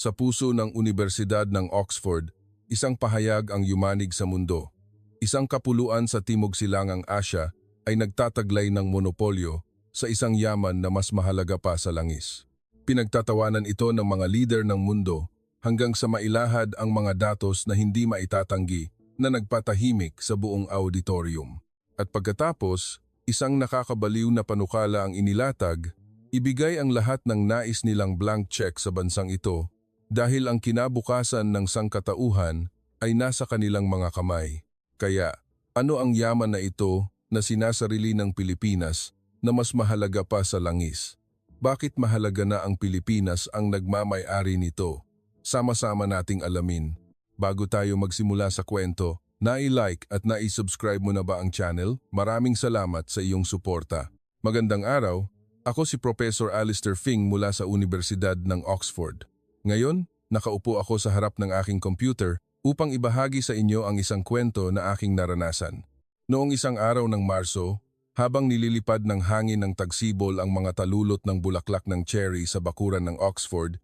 Sa puso ng Unibersidad ng Oxford, isang pahayag ang yumanig sa mundo. Isang kapuluan sa Timog Silangang Asya ay nagtataglay ng monopolyo sa isang yaman na mas mahalaga pa sa langis. Pinagtatawanan ito ng mga lider ng mundo hanggang sa mailahad ang mga datos na hindi maitatanggi na nagpatahimik sa buong auditorium. At pagkatapos, isang nakakabaliw na panukala ang inilatag, ibigay ang lahat ng nais nilang blank check sa bansang ito dahil ang kinabukasan ng sangkatauhan ay nasa kanilang mga kamay. Kaya, ano ang yaman na ito na sinasarili ng Pilipinas na mas mahalaga pa sa langis? Bakit mahalaga na ang Pilipinas ang nagmamay-ari nito? Sama-sama nating alamin. Bago tayo magsimula sa kwento, nai-like at nai-subscribe mo na ba ang channel? Maraming salamat sa iyong suporta. Magandang araw, ako si Professor Alistair Fing mula sa Unibersidad ng Oxford. Ngayon, nakaupo ako sa harap ng aking computer upang ibahagi sa inyo ang isang kwento na aking naranasan. Noong isang araw ng Marso, habang nililipad ng hangin ng tagsibol ang mga talulot ng bulaklak ng cherry sa bakuran ng Oxford,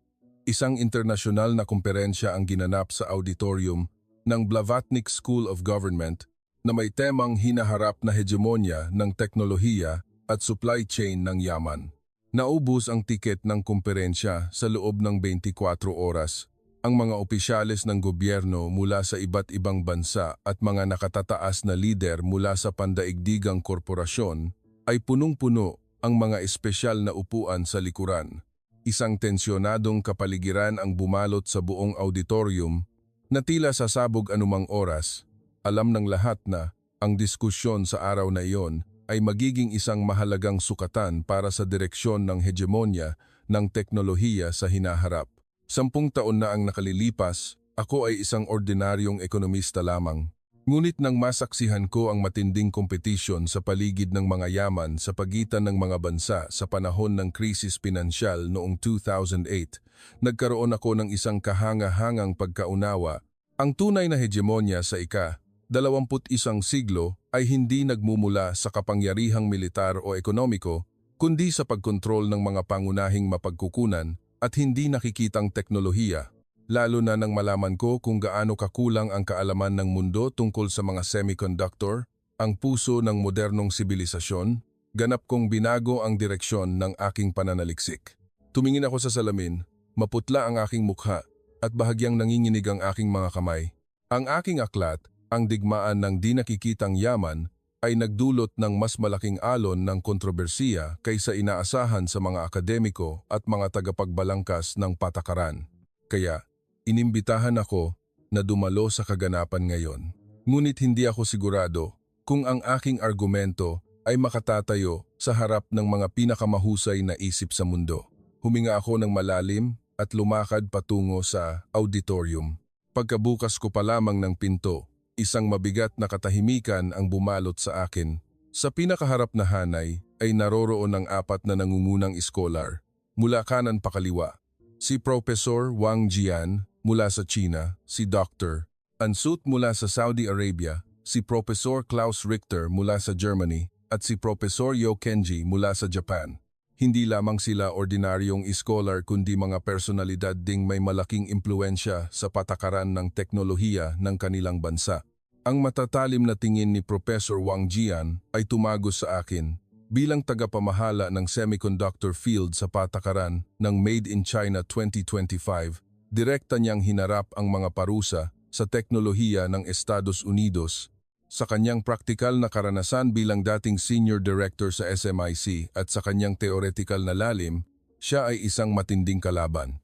isang internasyonal na kumperensya ang ginanap sa auditorium ng Blavatnik School of Government na may temang hinaharap na hegemonya ng teknolohiya at supply chain ng yaman. Naubos ang tiket ng kumperensya sa loob ng 24 oras. Ang mga opisyales ng gobyerno mula sa iba't ibang bansa at mga nakatataas na lider mula sa pandaigdigang korporasyon ay punong-puno ang mga espesyal na upuan sa likuran. Isang tensyonadong kapaligiran ang bumalot sa buong auditorium na tila sasabog anumang oras. Alam ng lahat na ang diskusyon sa araw na iyon ay magiging isang mahalagang sukatan para sa direksyon ng hegemonya ng teknolohiya sa hinaharap. 10 taon na ang nakalilipas, ako ay isang ordinaryong ekonomista lamang. Ngunit nang masaksihan ko ang matinding kompetisyon sa paligid ng mga yaman sa pagitan ng mga bansa sa panahon ng krisis pinansyal noong 2008, nagkaroon ako ng isang kahanga-hangang pagkaunawa. Ang tunay na hegemonya sa ika-21 siglo ay hindi nagmumula sa kapangyarihang militar o ekonomiko, kundi sa pagkontrol ng mga pangunahing mapagkukunan at hindi nakikitang teknolohiya, lalo na nang malaman ko kung gaano kakulang ang kaalaman ng mundo tungkol sa mga semiconductor, ang puso ng modernong sibilisasyon, ganap kong binago ang direksyon ng aking pananaliksik. Tumingin ako sa salamin, maputla ang aking mukha at bahagyang nanginginig ang aking mga kamay. Ang aking aklat, ang digmaan ng di nakikitang yaman, ay nagdulot ng mas malaking alon ng kontrobersiya kaysa inaasahan sa mga akademiko at mga tagapagbalangkas ng patakaran. Kaya, inimbitahan ako na dumalo sa kaganapan ngayon. Ngunit hindi ako sigurado kung ang aking argumento ay makatatayo sa harap ng mga pinakamahusay na isip sa mundo. Huminga ako ng malalim at lumakad patungo sa auditorium. Pagkabukas ko pa lamang ng pinto, isang mabigat na katahimikan ang bumalot sa akin. Sa pinakaharap na hanay ay naroroon ang 4 na nangungunang iskolar, mula kanan pa kaliwa. Si Professor Wang Jian mula sa China, si Dr. Ansut mula sa Saudi Arabia, si Professor Klaus Richter mula sa Germany, at si Professor Yo Kenji mula sa Japan. Hindi lamang sila ordinaryong iskolar kundi mga personalidad ding may malaking impluensya sa patakaran ng teknolohiya ng kanilang bansa. Ang matatalim na tingin ni Professor Wang Jian ay tumagos sa akin bilang tagapamahala ng semiconductor field sa patakaran ng Made in China 2025. Direkta niyang hinarap ang mga parusa sa teknolohiya ng Estados Unidos. Sa kanyang praktikal na karanasan bilang dating senior director sa SMIC at sa kanyang theoretical na lalim, siya ay isang matinding kalaban.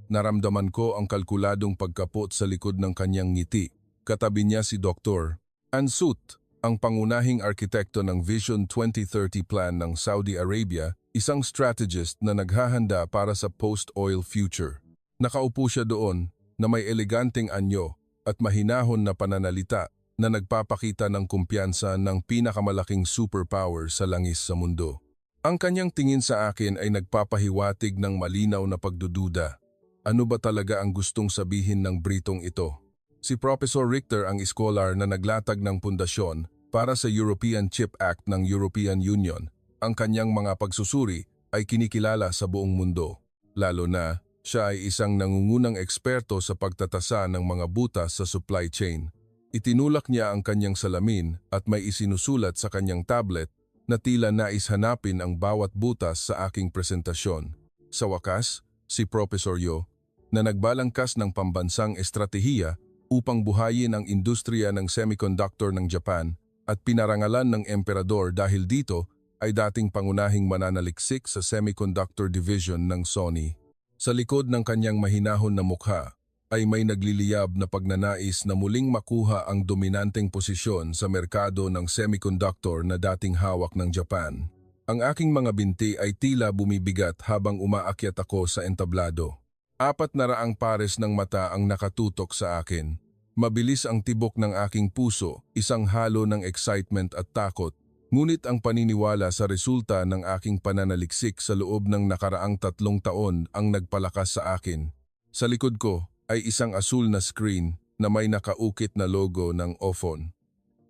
Naramdaman ko ang kalkuladong pagkapot sa likod ng kanyang ngiti. Katabi niya si Dr. Ansut, ang pangunahing arkitekto ng Vision 2030 Plan ng Saudi Arabia, isang strategist na naghahanda para sa post-oil future. Nakaupo siya doon na may eleganteng anyo at mahinahon na pananalita na nagpapakita ng kumpiyansa ng pinakamalaking superpower sa langis sa mundo. Ang kanyang tingin sa akin ay nagpapahiwatig ng malinaw na pagdududa. Ano ba talaga ang gustong sabihin ng Britong ito? Si Professor Richter ang iskolar na naglatag ng pundasyon para sa European Chip Act ng European Union. Ang kanyang mga pagsusuri ay kinikilala sa buong mundo, lalo na Siya ay isang nangungunang eksperto sa pagtatasa ng mga butas sa supply chain. Itinulak niya ang kanyang salamin at may isinusulat sa kanyang tablet na tila nais hanapin ang bawat butas sa aking presentasyon. Sa wakas, si Professor Yo, na nagbalangkas ng pambansang estratehiya upang buhayin ang industriya ng semiconductor ng Japan at pinarangalan ng emperador dahil dito ay dating pangunahing mananaliksik sa semiconductor division ng Sony. Sa likod ng kanyang mahinahon na mukha ay may nagliliyab na pagnanais na muling makuha ang dominanteng posisyon sa merkado ng semiconductor na dating hawak ng Japan. Ang aking mga binti ay tila bumibigat habang umaakyat ako sa entablado. 400 pares ng mata ang nakatutok sa akin. Mabilis ang tibok ng aking puso, isang halo ng excitement at takot. Ngunit ang paniniwala sa resulta ng aking pananaliksik sa loob ng nakaraang 3 taon ang nagpalakas sa akin. Sa likod ko ay isang asul na screen na may nakaukit na logo ng OFON.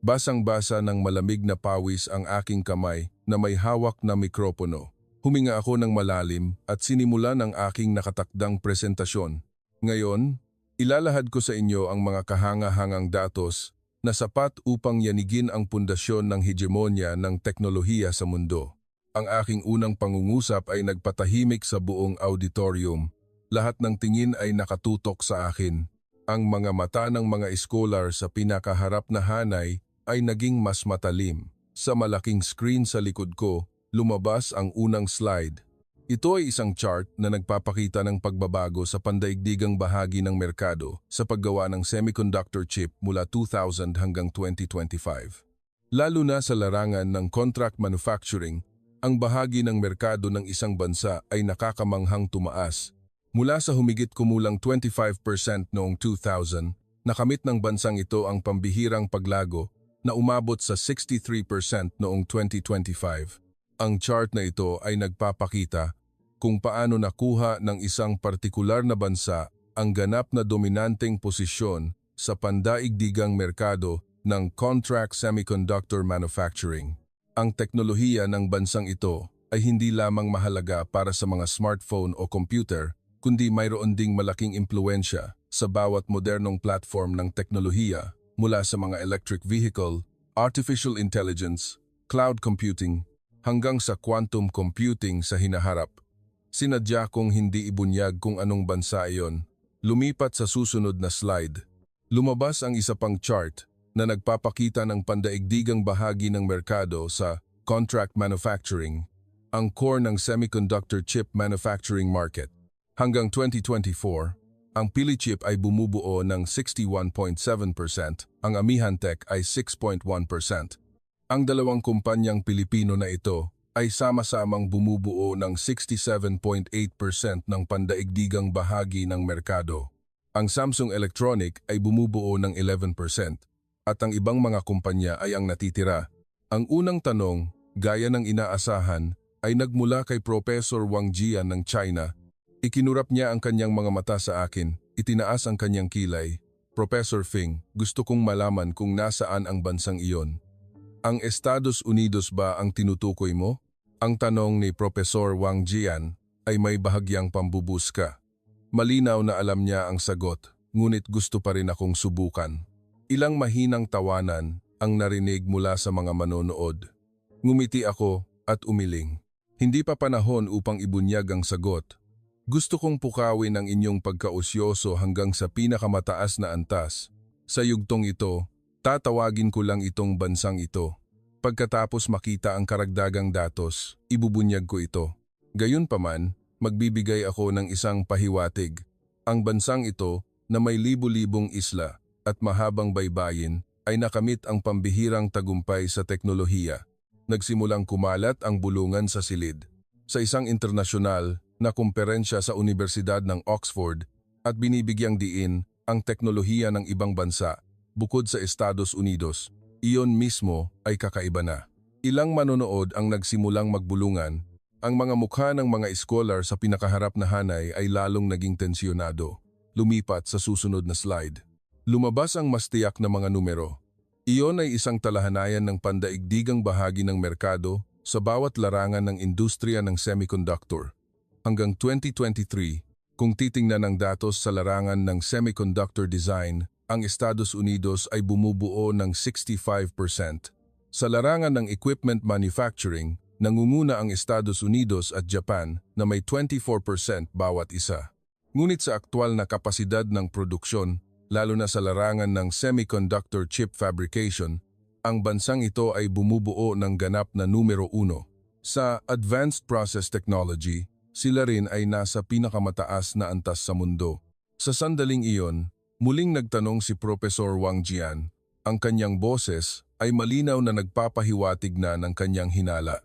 Basang-basa ng malamig na pawis ang aking kamay na may hawak na mikropono. Huminga ako ng malalim at sinimulan ang aking nakatakdang presentasyon. Ngayon, ilalahad ko sa inyo ang mga kahanga-hangang datos na sapat upang yanigin ang pundasyon ng hegemonya ng teknolohiya sa mundo. Ang aking unang pangungusap ay nagpatahimik sa buong auditorium. Lahat ng tingin ay nakatutok sa akin. Ang mga mata ng mga scholar sa pinakaharap na hanay ay naging mas matalim. Sa malaking screen sa likod ko, lumabas ang unang slide. Ito ay isang chart na nagpapakita ng pagbabago sa pandaigdigang bahagi ng merkado sa paggawa ng semiconductor chip mula 2000 hanggang 2025. Lalo na sa larangan ng contract manufacturing, ang bahagi ng merkado ng isang bansa ay nakakamanghang tumaas. Mula sa humigit kumulang 25% noong 2000, nakamit ng bansang ito ang pambihirang paglago na umabot sa 63% noong 2025. Ang chart na ito ay nagpapakita kung paano nakuha ng isang partikular na bansa ang ganap na dominanteng posisyon sa pandaigdigang merkado ng contract semiconductor manufacturing. Ang teknolohiya ng bansang ito ay hindi lamang mahalaga para sa mga smartphone o computer, kundi mayroon ding malaking impluensya sa bawat modernong platform ng teknolohiya mula sa mga electric vehicle, artificial intelligence, cloud computing, hanggang sa quantum computing sa hinaharap. Sinadya kong hindi ibunyag kung anong bansa iyon. Lumipat sa susunod na slide. Lumabas ang isa pang chart na nagpapakita ng pandaigdigang bahagi ng merkado sa contract manufacturing, ang core ng semiconductor chip manufacturing market. Hanggang 2024, ang Pilichip ay bumubuo ng 61.7%, ang Amihantec ay 6.1%. Ang dalawang kumpanyang Pilipino na ito ay sama-samang bumubuo ng 67.8% ng pandaigdigang bahagi ng merkado. Ang Samsung Electronic ay bumubuo ng 11% at ang ibang mga kumpanya ay ang natitira. Ang unang tanong, gaya ng inaasahan, ay nagmula kay Professor Wang Jian ng China. Ikinurap niya ang kanyang mga mata sa akin, itinaas ang kanyang kilay. Professor Fing, gusto kong malaman kung nasaan ang bansang iyon. Ang Estados Unidos ba ang tinutukoy mo? Ang tanong ni Professor Wang Jian ay may bahagyang pambubuska. Malinaw na alam niya ang sagot, ngunit gusto pa rin akong subukan. Ilang mahinang tawanan ang narinig mula sa mga manonood. Ngumiti ako at umiling. Hindi pa panahon upang ibunyag ang sagot. Gusto kong pukawin ang inyong pagkausyoso hanggang sa pinakamataas na antas. Sa yugtong ito, tatawagin ko lang itong bansang ito. Pagkatapos makita ang karagdagang datos, ibubunyag ko ito. Gayunpaman, magbibigay ako ng isang pahiwatig. Ang bansang ito na may libu-libong isla at mahabang baybayin ay nakamit ang pambihirang tagumpay sa teknolohiya. Nagsimulang kumalat ang bulungan sa silid. Sa isang internasyonal na kumperensya sa Universidad ng Oxford at binibigyang diin ang teknolohiya ng ibang bansa. Bukod sa Estados Unidos, iyon mismo ay kakaiba na. Ilang manonood ang nagsimulang magbulungan, ang mga mukha ng mga scholar sa pinakaharap na hanay ay lalong naging tensyonado. Lumipat sa susunod na slide. Lumabas ang mas tiyak na mga numero. Iyon ay isang talahanayan ng pandaigdigang bahagi ng merkado sa bawat larangan ng industriya ng semiconductor. Hanggang 2023, Kung titingnan ang datos sa larangan ng semiconductor design, ang Estados Unidos ay bumubuo ng 65%. Sa larangan ng equipment manufacturing, nangunguna ang Estados Unidos at Japan na may 24% bawat isa. Ngunit sa aktwal na kapasidad ng produksyon, lalo na sa larangan ng semiconductor chip fabrication, ang bansang ito ay bumubuo ng ganap na numero 1. Sa advanced process technology, sila rin ay nasa pinakamataas na antas sa mundo. Sa sandaling iyon, muling nagtanong si Professor Wang Jian. Ang kanyang boses ay malinaw na nagpapahiwatig na ng kanyang hinala.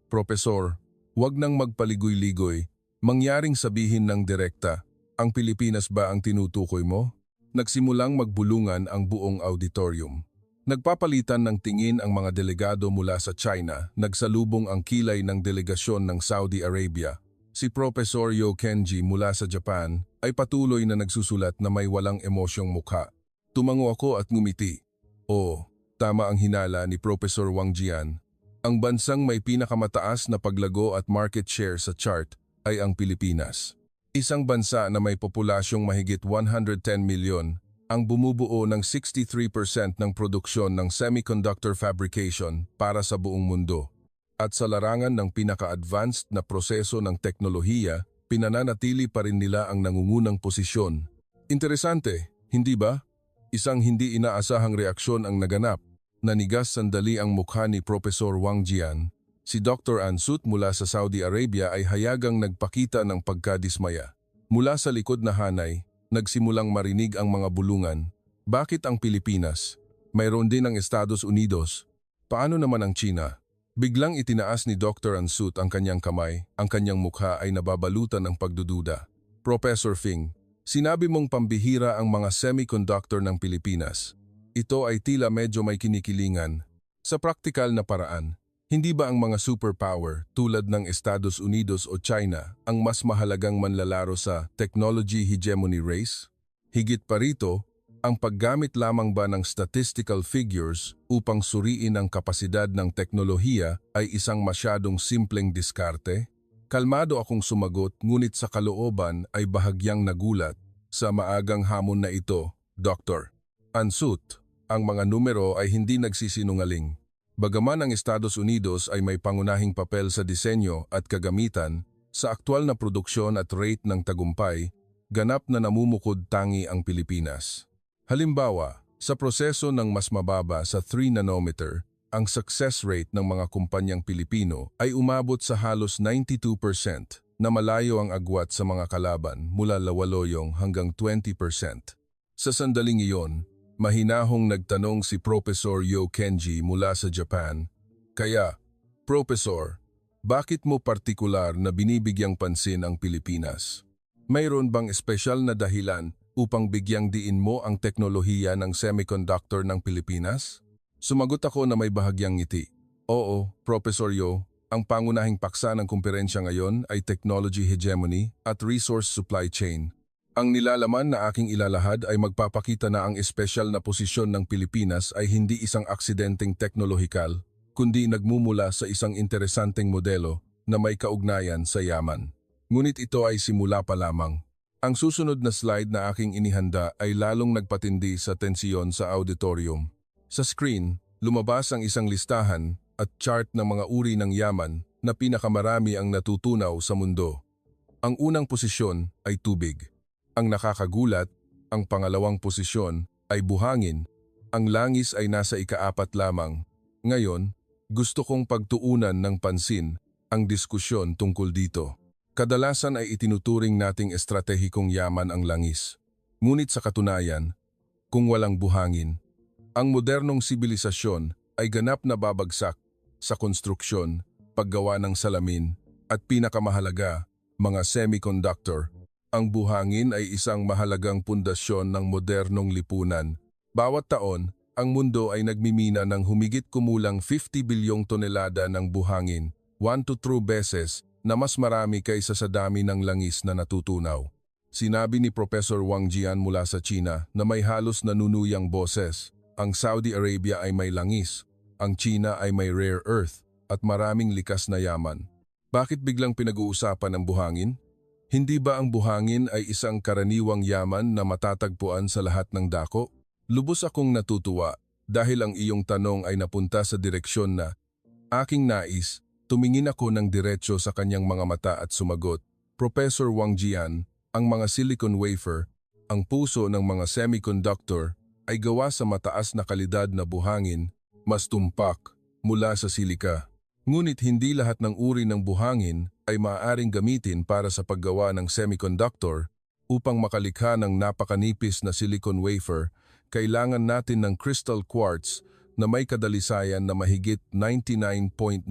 Professor, wag nang magpaligoy-ligoy. Mangyaring sabihin ng direkta, ang Pilipinas ba ang tinutukoy mo? Nagsimulang magbulungan ang buong auditorium. Nagpapalitan ng tingin ang mga delegado mula sa China, nagsalubong ang kilay ng delegasyon ng Saudi Arabia. Si Professor Yo Kenji mula sa Japan ay patuloy na nagsusulat na may walang emosyong mukha. Tumango ako at ngumiti. Oo, tama ang hinala ni Professor Wang Jian. Ang bansang may pinakamataas na paglago at market share sa chart ay ang Pilipinas. Isang bansa na may populasyong mahigit 110 milyon ang bumubuo ng 63% ng produksyon ng semiconductor fabrication para sa buong mundo. At sa larangan ng pinaka-advanced na proseso ng teknolohiya, pinananatili pa rin nila ang nangungunang posisyon. Interesante, hindi ba? Isang hindi inaasahang reaksyon ang naganap. Nanigas sandali ang mukha ni Professor Wang Jian. Si Dr. Ansut mula sa Saudi Arabia ay hayagang nagpakita ng pagkadismaya. Mula sa likod na hanay, nagsimulang marinig ang mga bulungan. Bakit ang Pilipinas? Mayroon din ang Estados Unidos. Paano naman ang China? Biglang itinaas ni Dr. Ansut ang kanyang kamay, ang kanyang mukha ay nababalutan ng pagdududa. Professor Fing, sinabi mong pambihira ang mga semiconductor ng Pilipinas. Ito ay tila medyo may kinikilingan. Sa praktikal na paraan, hindi ba ang mga superpower tulad ng Estados Unidos o China ang mas mahalagang manlalaro sa technology hegemony race? Higit pa rito, ang paggamit lamang ba ng statistical figures upang suriin ang kapasidad ng teknolohiya ay isang masyadong simpleng diskarte? Kalmado akong sumagot ngunit sa kalooban ay bahagyang nagulat sa maagang hamon na ito, Dr. Ansut. Ang mga numero ay hindi nagsisinungaling. Bagaman ang Estados Unidos ay may pangunahing papel sa disenyo at kagamitan, sa aktwal na produksyon at rate ng tagumpay, ganap na namumukod tangi ang Pilipinas. Halimbawa, sa proseso ng mas mababa sa 3 nanometer, ang success rate ng mga kumpanyang Pilipino ay umabot sa halos 92% na malayo ang agwat sa mga kalaban mula lawaloyong hanggang 20%. Sa sandaling iyon, mahinahong nagtanong si Professor Yo Kenji mula sa Japan, kaya, Professor, bakit mo partikular na binibigyang pansin ang Pilipinas? Mayroon bang espesyal na dahilan upang bigyang diin mo ang teknolohiya ng semiconductor ng Pilipinas? Sumagot ako na may bahagyang ngiti. Oo, Professor Yo, ang pangunahing paksa ng kumperensya ngayon ay technology hegemony at resource supply chain. Ang nilalaman na aking ilalahad ay magpapakita na ang espesyal na posisyon ng Pilipinas ay hindi isang aksidenteng teknolohikal, kundi nagmumula sa isang interesanteng modelo na may kaugnayan sa yaman. Ngunit ito ay simula pa lamang. Ang susunod na slide na aking inihanda ay lalong nagpatindi sa tensiyon sa auditorium. Sa screen, lumabas ang isang listahan at chart ng mga uri ng yaman na pinakamarami ang natutunaw sa mundo. Ang unang posisyon ay tubig. Ang nakakagulat, ang pangalawang posisyon ay buhangin. Ang langis ay nasa ika-4 lamang. Ngayon, gusto kong pagtuunan ng pansin ang diskusyon tungkol dito. Kadalasan ay itinuturing nating estratehikong yaman ang langis. Ngunit sa katunayan, kung walang buhangin, ang modernong sibilisasyon ay ganap na babagsak sa konstruksyon, paggawa ng salamin, at pinakamahalaga, mga semiconductor. Ang buhangin ay isang mahalagang pundasyon ng modernong lipunan. Bawat taon, ang mundo ay nagmimina ng humigit kumulang 50 bilyong tonelada ng buhangin, 1 to 2 beses, na mas marami kaysa sa dami ng langis na natutunaw. Sinabi ni Professor Wang Jian mula sa China na may halos nanunuyang boses. Ang Saudi Arabia ay may langis, ang China ay may rare earth, at maraming likas na yaman. Bakit biglang pinag-uusapan ang buhangin? Hindi ba ang buhangin ay isang karaniwang yaman na matatagpuan sa lahat ng dako? Lubos akong natutuwa dahil ang iyong tanong ay napunta sa direksyon na aking nais. Tumingin ako ng diretso sa kanyang mga mata at sumagot, Professor Wang Jian, ang mga silicon wafer, ang puso ng mga semiconductor, ay gawa sa mataas na kalidad na buhangin, mas tumpak, mula sa silika. Ngunit hindi lahat ng uri ng buhangin ay maaaring gamitin para sa paggawa ng semiconductor. Upang makalikha ng napakanipis na silicon wafer, kailangan natin ng crystal quartz na may kadalisayan na mahigit 99.9%,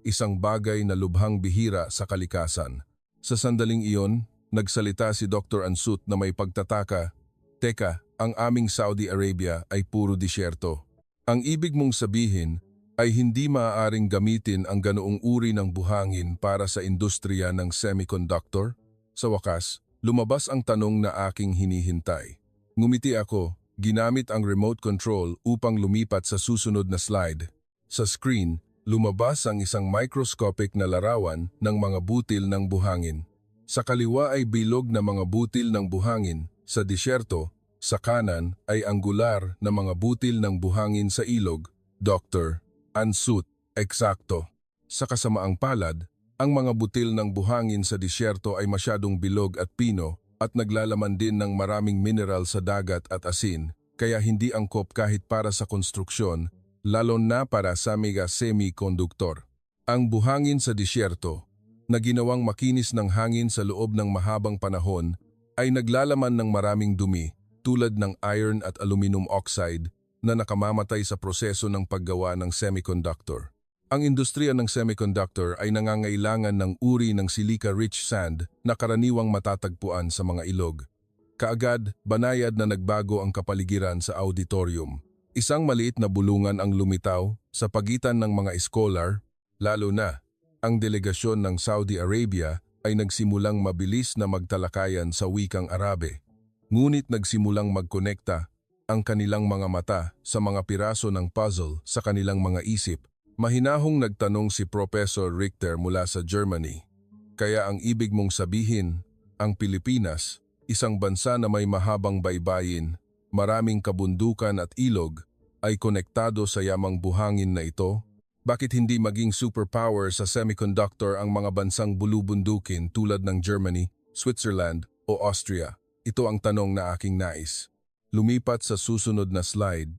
isang bagay na lubhang bihira sa kalikasan. Sa sandaling iyon, nagsalita si Dr. Ansut na may pagtataka, Teka, ang aming Saudi Arabia ay puro disyerto. Ang ibig mong sabihin ay hindi maaaring gamitin ang ganoong uri ng buhangin para sa industriya ng semiconductor? Sa wakas, lumabas ang tanong na aking hinihintay. Ngumiti ako, ginamit ang remote control upang lumipat sa susunod na slide. Sa screen, lumabas ang isang microscopic na larawan ng mga butil ng buhangin. Sa kaliwa ay bilog na mga butil ng buhangin, sa disyerto, sa kanan ay anggular na mga butil ng buhangin sa ilog. Dr. Ansut, eksakto. Sa kasamaang palad, ang mga butil ng buhangin sa disyerto ay masyadong bilog at pino at naglalaman din ng maraming mineral sa dagat at asin, kaya hindi angkop kahit para sa konstruksyon, lalo na para sa mga semiconductor. Ang buhangin sa disyerto, na ginawang makinis ng hangin sa loob ng mahabang panahon, ay naglalaman ng maraming dumi tulad ng iron at aluminum oxide na nakamamatay sa proseso ng paggawa ng semiconductor. Ang industriya ng semiconductor ay nangangailangan ng uri ng silica-rich sand na karaniwang matatagpuan sa mga ilog. Kaagad, banayad na nagbago ang kapaligiran sa auditorium. Isang maliit na bulungan ang lumitaw sa pagitan ng mga scholar, lalo na ang delegasyon ng Saudi Arabia ay nagsimulang mabilis na magtalakayan sa wikang Arabe. Ngunit nagsimulang magkonekta ang kanilang mga mata sa mga piraso ng puzzle sa kanilang mga isip. Mahinahong nagtanong si Professor Richter mula sa Germany. Kaya ang ibig mong sabihin, ang Pilipinas, isang bansa na may mahabang baybayin, maraming kabundukan at ilog, ay konektado sa yamang buhangin na ito? Bakit hindi maging superpower sa semiconductor ang mga bansang bulubundukin tulad ng Germany, Switzerland o Austria? Ito ang tanong na aking nais. Lumipat sa susunod na slide.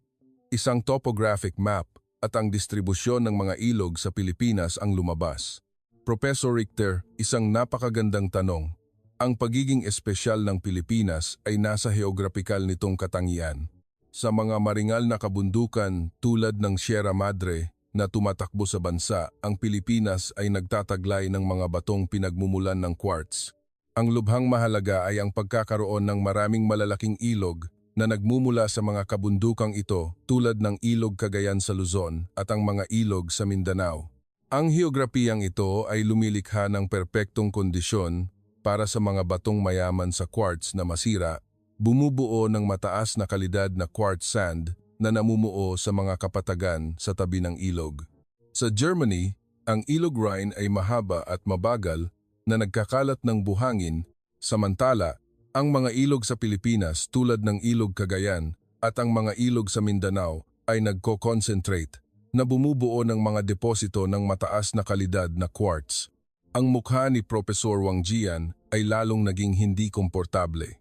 Isang topographic map at ang distribusyon ng mga ilog sa Pilipinas ang lumabas. Professor Richter, isang napakagandang tanong. Ang pagiging espesyal ng Pilipinas ay nasa geograpikal nitong katangian. Sa mga maringal na kabundukan tulad ng Sierra Madre na tumatakbo sa bansa, ang Pilipinas ay nagtataglay ng mga batong pinagmumulan ng quartz. Ang lubhang mahalaga ay ang pagkakaroon ng maraming malalaking ilog na nagmumula sa mga kabundukang ito tulad ng Ilog Cagayan sa Luzon at ang mga ilog sa Mindanao. Ang heograpiyang ito ay lumilikha ng perpektong kondisyon para sa mga batong mayaman sa quartz na masira, bumubuo ng mataas na kalidad na quartz sand na namumuo sa mga kapatagan sa tabi ng ilog. Sa Germany, ang Ilog Rhine ay mahaba at mabagal na nagkakalat ng buhangin, samantala, ang mga ilog sa Pilipinas tulad ng Ilog Cagayan at ang mga ilog sa Mindanao ay nagko-concentrate na bumubuo ng mga deposito ng mataas na kalidad na quartz. Ang mukha ni Professor Wang Jian ay lalong naging hindi komportable.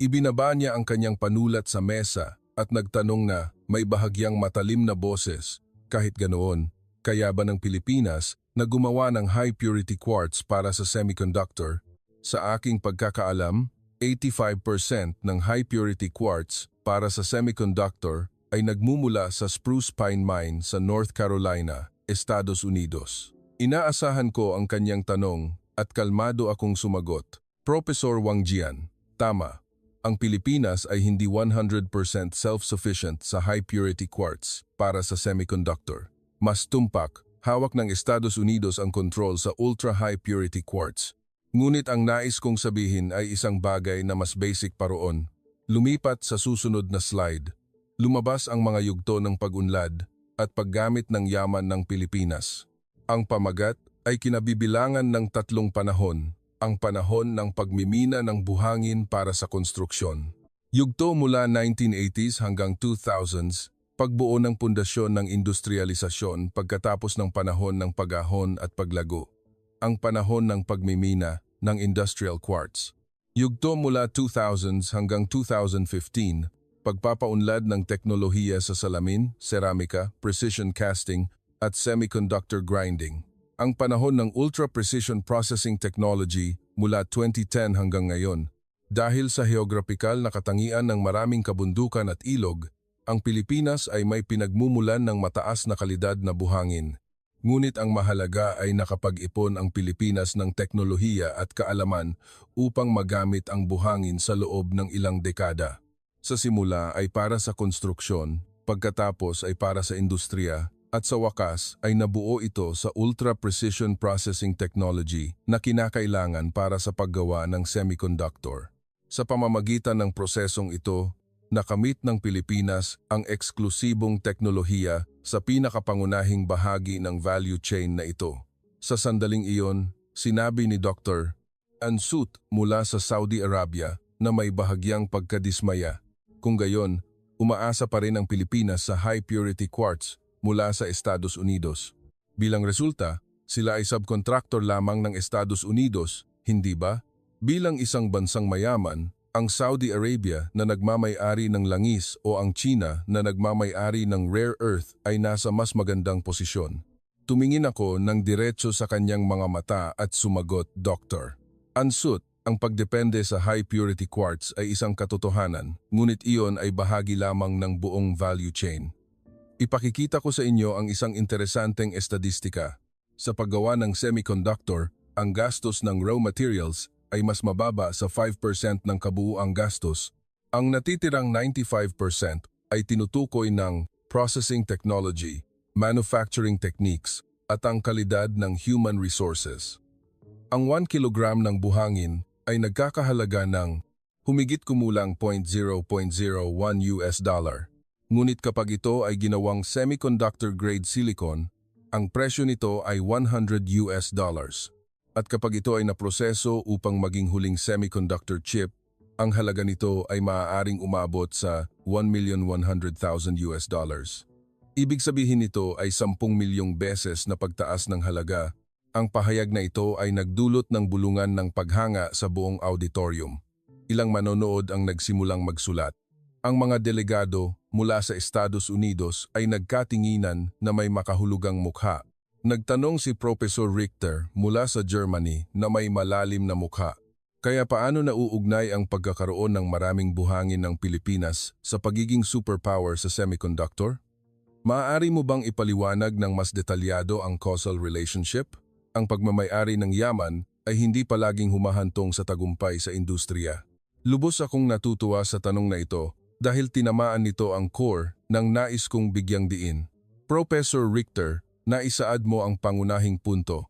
Ibinaba niya ang kanyang panulat sa mesa at nagtanong na may bahagyang matalim na boses. Kahit ganoon, kaya ba ng Pilipinas na gumawa ng high-purity quartz para sa semiconductor? Sa aking pagkakaalam, 85% ng high-purity quartz para sa semiconductor ay nagmumula sa Spruce Pine Mine sa North Carolina, Estados Unidos. Inaasahan ko ang kanyang tanong at kalmado akong sumagot. Professor Wang Jian, tama. Ang Pilipinas ay hindi 100% self-sufficient sa high-purity quartz para sa semiconductor. Mas tumpak, hawak ng Estados Unidos ang control sa ultra-high-purity quartz. Ngunit ang nais kong sabihin ay isang bagay na mas basic pa roon. Lumipat sa susunod na slide. Lumabas ang mga yugto ng pag-unlad at paggamit ng yaman ng Pilipinas. Ang pamagat ay kinabibilangan ng tatlong panahon, ang panahon ng pagmimina ng buhangin para sa konstruksyon. Yugto mula 1980s hanggang 2000s, pagbuo ng pundasyon ng industrialisasyon pagkatapos ng panahon ng pag-ahon at paglago. Ang panahon ng pagmimina ng industrial quartz. Yugto mula 2000s hanggang 2015, pagpapaunlad ng teknolohiya sa salamin, seramika, precision casting, at semiconductor grinding. Ang panahon ng ultra-precision processing technology mula 2010 hanggang ngayon. Dahil sa geographical na katangian ng maraming kabundukan at ilog, ang Pilipinas ay may pinagmumulan ng mataas na kalidad na buhangin. Ngunit ang mahalaga ay nakapag-ipon ang Pilipinas ng teknolohiya at kaalaman upang magamit ang buhangin sa loob ng ilang dekada. Sa simula ay para sa konstruksyon, pagkatapos ay para sa industriya, at sa wakas ay nabuo ito sa ultra-precision processing technology na kinakailangan para sa paggawa ng semiconductor. Sa pamamagitan ng prosesong ito, nakamit ng Pilipinas ang eksklusibong teknolohiya sa pinakapangunahing bahagi ng value chain na ito. Sa sandaling iyon, sinabi ni Dr. Ansut mula sa Saudi Arabia na may bahagyang pagkadismaya. Kung gayon, umaasa pa rin ang Pilipinas sa high-purity quartz mula sa Estados Unidos. Bilang resulta, sila ay subcontractor lamang ng Estados Unidos, hindi ba? Bilang isang bansang mayaman, ang Saudi Arabia na nagmamay-ari ng langis o ang China na nagmamay-ari ng rare earth ay nasa mas magandang posisyon. Tumingin ako ng diretso sa kanyang mga mata at sumagot, Dr. Ansut, ang pagdepende sa high-purity quartz ay isang katotohanan, ngunit iyon ay bahagi lamang ng buong value chain. Ipakikita ko sa inyo ang isang interesanteng estadistika. Sa paggawa ng semiconductor, ang gastos ng raw materials ay mas mababa sa 5% ng kabuuang gastos. Ang natitirang 95% ay tinutukoy ng processing technology, manufacturing techniques, at ang kalidad ng human resources. Ang 1 kilogram ng buhangin ay nagkakahalaga ng humigit kumulang $0.01. Ngunit kapag ito ay ginawang semiconductor-grade silicon, ang presyo nito ay $100. At kapag ito ay naproseso upang maging huling semiconductor chip, ang halaga nito ay maaaring umabot sa $1,100,000. Ibig sabihin nito ay 10 milyong beses na pagtaas ng halaga. Ang pahayag na ito ay nagdulot ng bulungan ng paghanga sa buong auditorium. Ilang manonood ang nagsimulang magsulat. Ang mga delegado mula sa Estados Unidos ay nagkatinginan na may makahulugang mukha. Nagtanong si Professor Richter mula sa Germany na may malalim na mukha. Kaya paano nauugnay ang pagkakaroon ng maraming buhangin ng Pilipinas sa pagiging superpower sa semiconductor? Maaari mo bang ipaliwanag ng mas detalyado ang causal relationship? Ang pagmamay-ari ng yaman ay hindi palaging humahantong sa tagumpay sa industriya. Lubos akong natutuwa sa tanong na ito dahil tinamaan nito ang core ng nais kong bigyang diin. Professor Richter, naisaad mo ang pangunahing punto.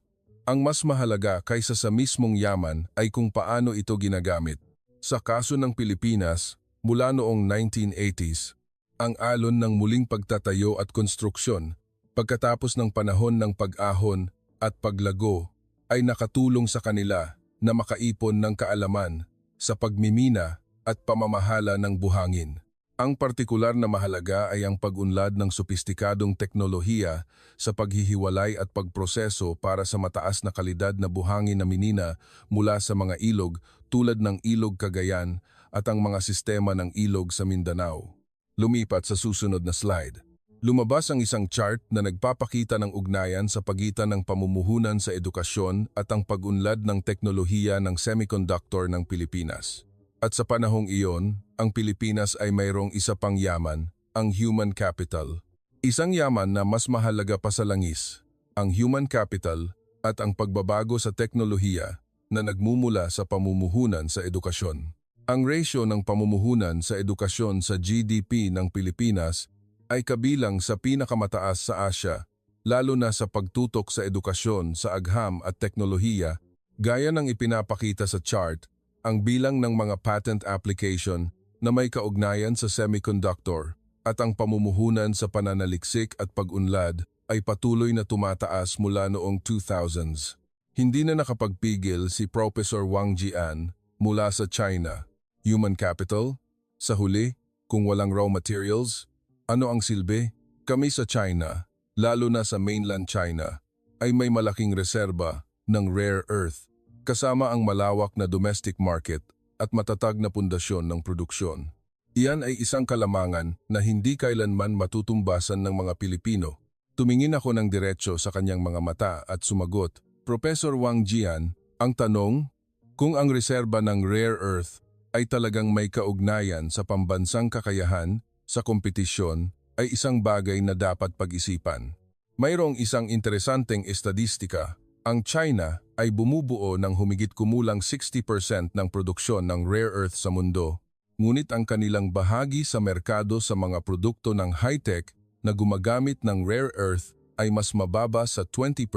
Ang mas mahalaga kaysa sa mismong yaman ay kung paano ito ginagamit. Sa kaso ng Pilipinas, mula noong 1980s, ang alon ng muling pagtatayo at konstruksyon, pagkatapos ng panahon ng pag-ahon at paglago, ay nakatulong sa kanila na makaipon ng kaalaman sa pagmimina at pamamahala ng buhangin. Ang partikular na mahalaga ay ang pag-unlad ng sopistikadong teknolohiya sa paghihiwalay at pagproseso para sa mataas na kalidad na buhangin na minina mula sa mga ilog tulad ng Ilog Cagayan at ang mga sistema ng ilog sa Mindanao. Lumipat sa susunod na slide. Lumabas ang isang chart na nagpapakita ng ugnayan sa pagitan ng pamumuhunan sa edukasyon at ang pag-unlad ng teknolohiya ng semiconductor ng Pilipinas. At sa panahong iyon, ang Pilipinas ay mayroong isa pang yaman, ang human capital. Isang yaman na mas mahalaga pa sa langis, ang human capital at ang pagbabago sa teknolohiya na nagmumula sa pamumuhunan sa edukasyon. Ang ratio ng pamumuhunan sa edukasyon sa GDP ng Pilipinas ay kabilang sa pinakamataas sa Asia, lalo na sa pagtutok sa edukasyon sa agham at teknolohiya, gaya ng ipinapakita sa chart. Ang bilang ng mga patent application na may kaugnayan sa semiconductor at ang pamumuhunan sa pananaliksik at pag-unlad ay patuloy na tumataas mula noong 2000s. Hindi na nakapagpigil si Professor Wang Jian mula sa China. Human capital? Sa huli, kung walang raw materials, ano ang silbi? Kami sa China, lalo na sa mainland China, ay may malaking reserba ng rare earth, kasama ang malawak na domestic market at matatag na pundasyon ng produksyon. Iyan ay isang kalamangan na hindi kailanman matutumbasan ng mga Pilipino. Tumingin ako ng diretso sa kanyang mga mata at sumagot, Professor Wang Jian, ang tanong, kung ang reserba ng rare earth ay talagang may kaugnayan sa pambansang kakayahan sa kompetisyon ay isang bagay na dapat pag-isipan. Mayroong isang interesanteng estadistika. Ang China ay bumubuo ng humigit kumulang 60% ng produksyon ng rare earth sa mundo, ngunit ang kanilang bahagi sa merkado sa mga produkto ng high-tech na gumagamit ng rare earth ay mas mababa sa 20%.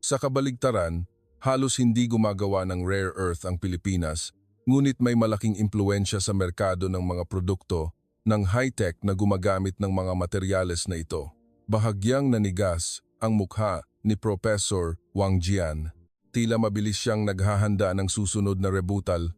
Sa kabaligtaran, halos hindi gumagawa ng rare earth ang Pilipinas, ngunit may malaking impluensya sa merkado ng mga produkto ng high-tech na gumagamit ng mga materyales na ito. Bahagyang nanigas ang mukha ni Professor Wang Jian. Tila mabilis siyang naghahanda ng susunod na rebuttal,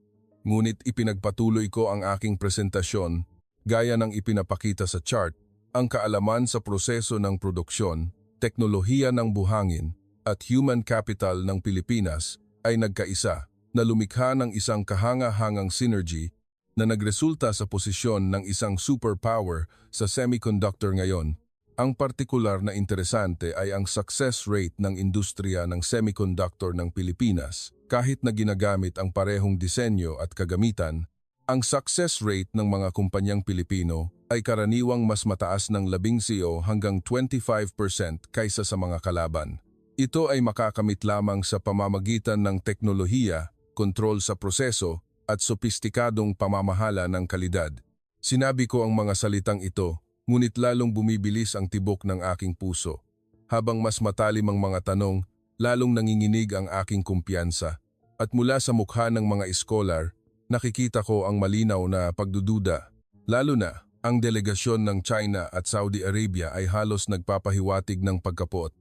ngunit ipinagpatuloy ko ang aking presentasyon gaya ng ipinapakita sa chart, ang kaalaman sa proseso ng produksyon, teknolohiya ng buhangin, at human capital ng Pilipinas ay nagkaisa na lumikha ng isang kahanga-hangang synergy na nagresulta sa posisyon ng isang superpower sa semiconductor ngayon. Ang partikular na interesante ay ang success rate ng industriya ng semiconductor ng Pilipinas. Kahit na ginagamit ang parehong disenyo at kagamitan, ang success rate ng mga kumpanyang Pilipino ay karaniwang mas mataas ng 10 hanggang 25% kaysa sa mga kalaban. Ito ay makakamit lamang sa pamamagitan ng teknolohiya, kontrol sa proseso, at sopistikadong pamamahala ng kalidad. Sinabi ko ang mga salitang ito, ngunit lalong bumibilis ang tibok ng aking puso. Habang mas matalim ang mga tanong, lalong nanginginig ang aking kumpiyansa. At mula sa mukha ng mga iskolar, nakikita ko ang malinaw na pagdududa. Lalo na, ang delegasyon ng China at Saudi Arabia ay halos nagpapahiwatig ng pagkapot.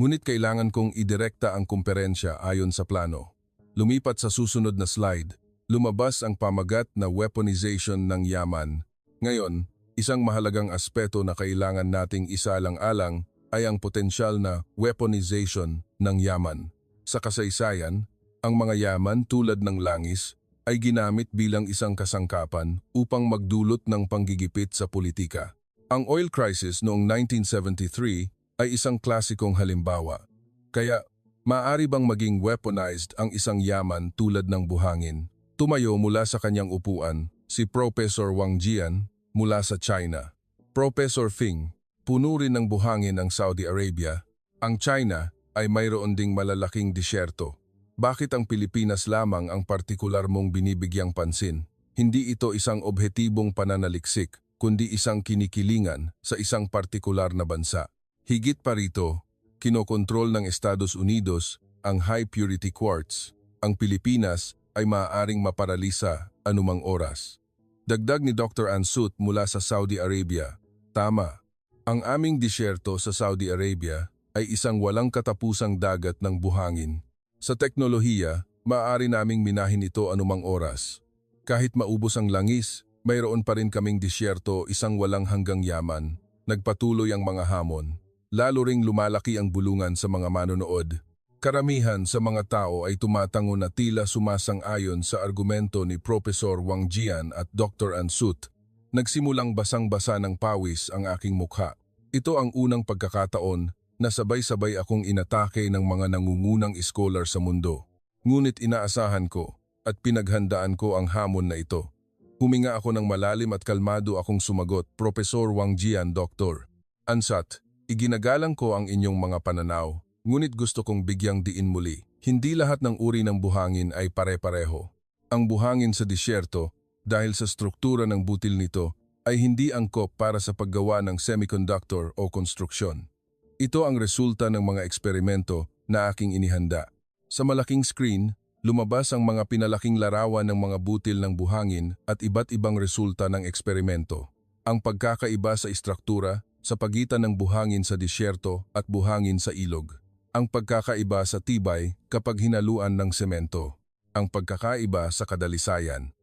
Ngunit kailangan kong idirekta ang kumperensya ayon sa plano. Lumipat sa susunod na slide, lumabas ang pamagat na weaponization ng yaman. Ngayon, isang mahalagang aspeto na kailangan nating isalang-alang ay ang potensyal na weaponization ng yaman. Sa kasaysayan, ang mga yaman tulad ng langis ay ginamit bilang isang kasangkapan upang magdulot ng panggigipit sa politika. Ang oil crisis noong 1973 ay isang klasikong halimbawa. Kaya, maaari bang maging weaponized ang isang yaman tulad ng buhangin? Tumayo mula sa kanyang upuan si Professor Wang Jian mula sa China. Professor Fing, puno rin ng buhangin ang Saudi Arabia. Ang China ay mayroon ding malalaking disyerto. Bakit ang Pilipinas lamang ang partikular mong binibigyang pansin? Hindi ito isang objetibong pananaliksik, kundi isang kinikilingan sa isang partikular na bansa. Higit pa rito, kinokontrol ng Estados Unidos ang high-purity quartz. Ang Pilipinas ay maaaring maparalisa anumang oras. Dagdag ni Dr. Ansut mula sa Saudi Arabia, tama, ang aming disyerto sa Saudi Arabia ay isang walang katapusang dagat ng buhangin. Sa teknolohiya, maaari naming minahin ito anumang oras. Kahit maubos ang langis, mayroon pa rin kaming disyerto isang walang hanggang yaman. Nagpatuloy ang mga hamon. Lalo ring lumalaki ang bulungan sa mga manonood. Karamihan sa mga tao ay tumatango na tila sumasang-ayon sa argumento ni Professor Wang Jian at Dr. Ansut. Nagsimulang basang-basa ng pawis ang aking mukha. Ito ang unang pagkakataon na sabay-sabay akong inatake ng mga nangungunang iskolar sa mundo. Ngunit inaasahan ko at pinaghandaan ko ang hamon na ito. Huminga ako ng malalim at kalmado akong sumagot, Professor Wang Jian, Dr. Ansut. Iginagalang ko ang inyong mga pananaw, ngunit gusto kong bigyang diin muli. Hindi lahat ng uri ng buhangin ay pare-pareho. Ang buhangin sa disyerto, dahil sa struktura ng butil nito, ay hindi angkop para sa paggawa ng semiconductor o konstruksyon. Ito ang resulta ng mga eksperimento na aking inihanda. Sa malaking screen, lumabas ang mga pinalaking larawan ng mga butil ng buhangin at iba't ibang resulta ng eksperimento. Ang pagkakaiba sa istruktura sa pagitan ng buhangin sa disyerto at buhangin sa ilog. Ang pagkakaiba sa tibay kapag hinaluan ng semento. Ang pagkakaiba sa kadalisayan.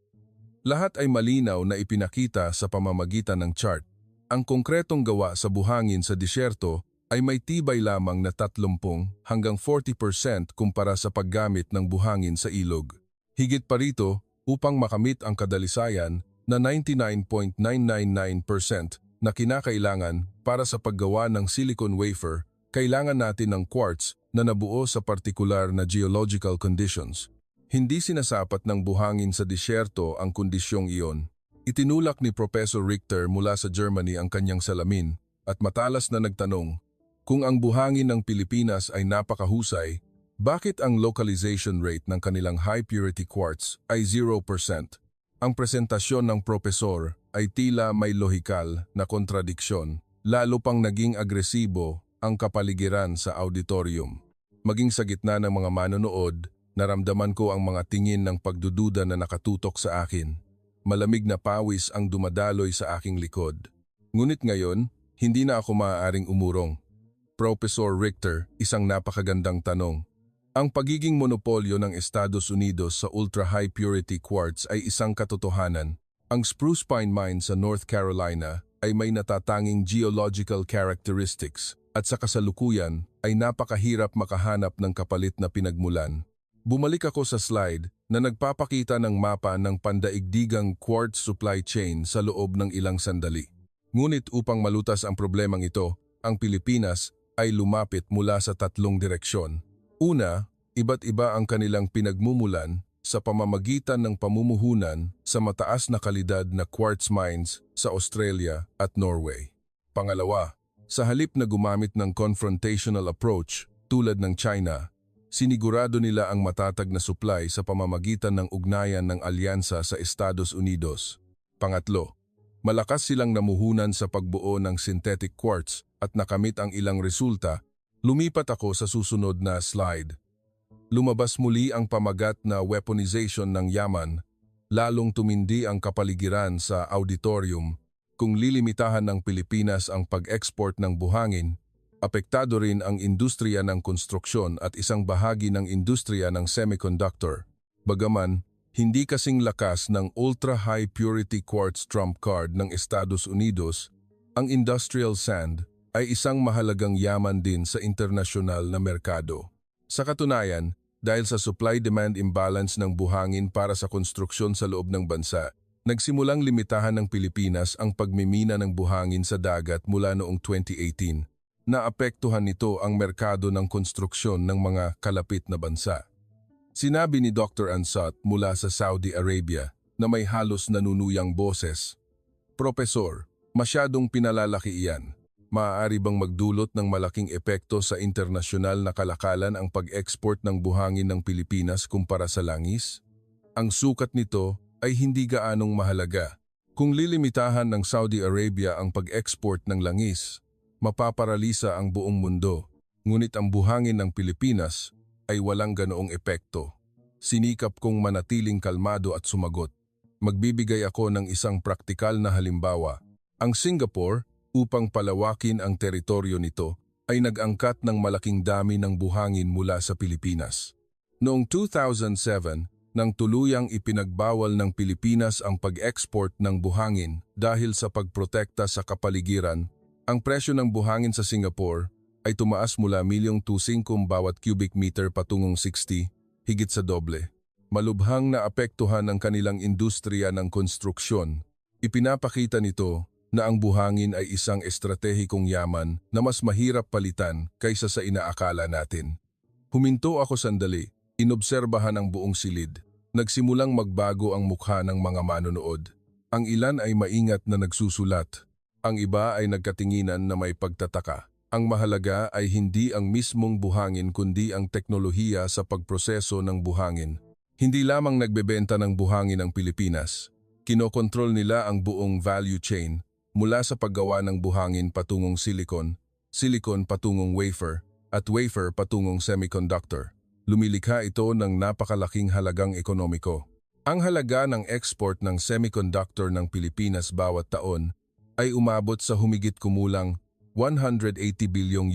Lahat ay malinaw na ipinakita sa pamamagitan ng chart. Ang konkretong gawa sa buhangin sa disyerto ay may tibay lamang na 30 hanggang 40% kumpara sa paggamit ng buhangin sa ilog. Higit pa rito, upang makamit ang kadalisayan na 99.999% na kinakailangan para sa paggawa ng silicon wafer, kailangan natin ng quartz na nabuo sa partikular na geological conditions. Hindi sinasapat ng buhangin sa disyerto ang kondisyong iyon. Itinulak ni Professor Richter mula sa Germany ang kanyang salamin at matalas na nagtanong, kung ang buhangin ng Pilipinas ay napakahusay, bakit ang localization rate ng kanilang high-purity quartz ay 0%? Ang presentasyon ng propesor ay tila may lohikal na kontradiksyon, lalo pang naging agresibo ang kapaligiran sa auditorium. Maging sa gitna ng mga manonood, naramdaman ko ang mga tingin ng pagdududa na nakatutok sa akin. Malamig na pawis ang dumadaloy sa aking likod. Ngunit ngayon, hindi na ako maaaring umurong. Professor Richter, isang napakagandang tanong. Ang pagiging monopolyo ng Estados Unidos sa ultra-high purity quartz ay isang katotohanan. Ang Spruce Pine Mine sa North Carolina ay may natatanging geological characteristics at sa kasalukuyan ay napakahirap makahanap ng kapalit na pinagmulan. Bumalik ako sa slide na nagpapakita ng mapa ng pandaigdigang quartz supply chain sa loob ng ilang sandali. Ngunit upang malutas ang problemang ito, ang Pilipinas ay lumapit mula sa 3 direksyon. Una, iba't iba ang kanilang pinagmumulan sa pamamagitan ng pamumuhunan sa mataas na kalidad na quartz mines sa Australia at Norway. Pangalawa, sa halip na gumamit ng confrontational approach tulad ng China, sinigurado nila ang matatag na supply sa pamamagitan ng ugnayan ng alyansa sa Estados Unidos. Pangatlo, malakas silang namuhunan sa pagbuo ng synthetic quartz at nakamit ang ilang resulta. Lumipat ako sa susunod na slide. Lumabas muli ang pamagat na weaponization ng yaman, lalong tumindi ang kapaligiran sa auditorium. Kung lilimitahan ng Pilipinas ang pag-export ng buhangin, apektado rin ang industriya ng konstruksyon at isang bahagi ng industriya ng semiconductor. Bagaman, hindi kasing lakas ng ultra-high purity quartz trump card ng Estados Unidos, ang industrial sand ay isang mahalagang yaman din sa internasyonal na merkado. Sa katunayan, dahil sa supply-demand imbalance ng buhangin para sa konstruksyon sa loob ng bansa, nagsimulang limitahan ng Pilipinas ang pagmimina ng buhangin sa dagat mula noong 2018. Naapektuhan nito ang merkado ng konstruksyon ng mga kalapit na bansa. Sinabi ni Dr. Ansat mula sa Saudi Arabia na may halos nanunuyang boses, Profesor, masyadong pinalalaki iyan. Maaari bang magdulot ng malaking epekto sa internasyonal na kalakalan ang pag-export ng buhangin ng Pilipinas kumpara sa langis? Ang sukat nito ay hindi gaanong mahalaga. Kung lilimitahan ng Saudi Arabia ang pag-export ng langis, mapaparalisa ang buong mundo. Ngunit ang buhangin ng Pilipinas ay walang ganoong epekto. Sinikap kong manatiling kalmado at sumagot. Magbibigay ako ng isang praktikal na halimbawa. Ang Singapore, upang palawakin ang teritoryo nito, ay nag-angkat ng malaking dami ng buhangin mula sa Pilipinas. Noong 2007, nang tuluyang ipinagbawal ng Pilipinas ang pag-export ng buhangin dahil sa pagprotekta sa kapaligiran, ang presyo ng buhangin sa Singapore ay tumaas mula $1.25 bawat cubic meter patungong 60, higit sa doble. Malubhang na apektuhan ang kanilang industriya ng konstruksyon. Ipinapakita nito na ang buhangin ay isang estratehikong yaman na mas mahirap palitan kaysa sa inaakala natin. Huminto ako sandali, inobserbahan ang buong silid. Nagsimulang magbago ang mukha ng mga manonood. Ang ilan ay maingat na nagsusulat. Ang iba ay nagkatinginan na may pagtataka. Ang mahalaga ay hindi ang mismong buhangin kundi ang teknolohiya sa pagproseso ng buhangin. Hindi lamang nagbebenta ng buhangin ang Pilipinas. Kinokontrol nila ang buong value chain. Mula sa paggawa ng buhangin patungong silicon, silicon patungong wafer, at wafer patungong semiconductor. Lumilikha ito ng napakalaking halagang ekonomiko. Ang halaga ng export ng semiconductor ng Pilipinas bawat taon ay umabot sa humigit kumulang $180 billion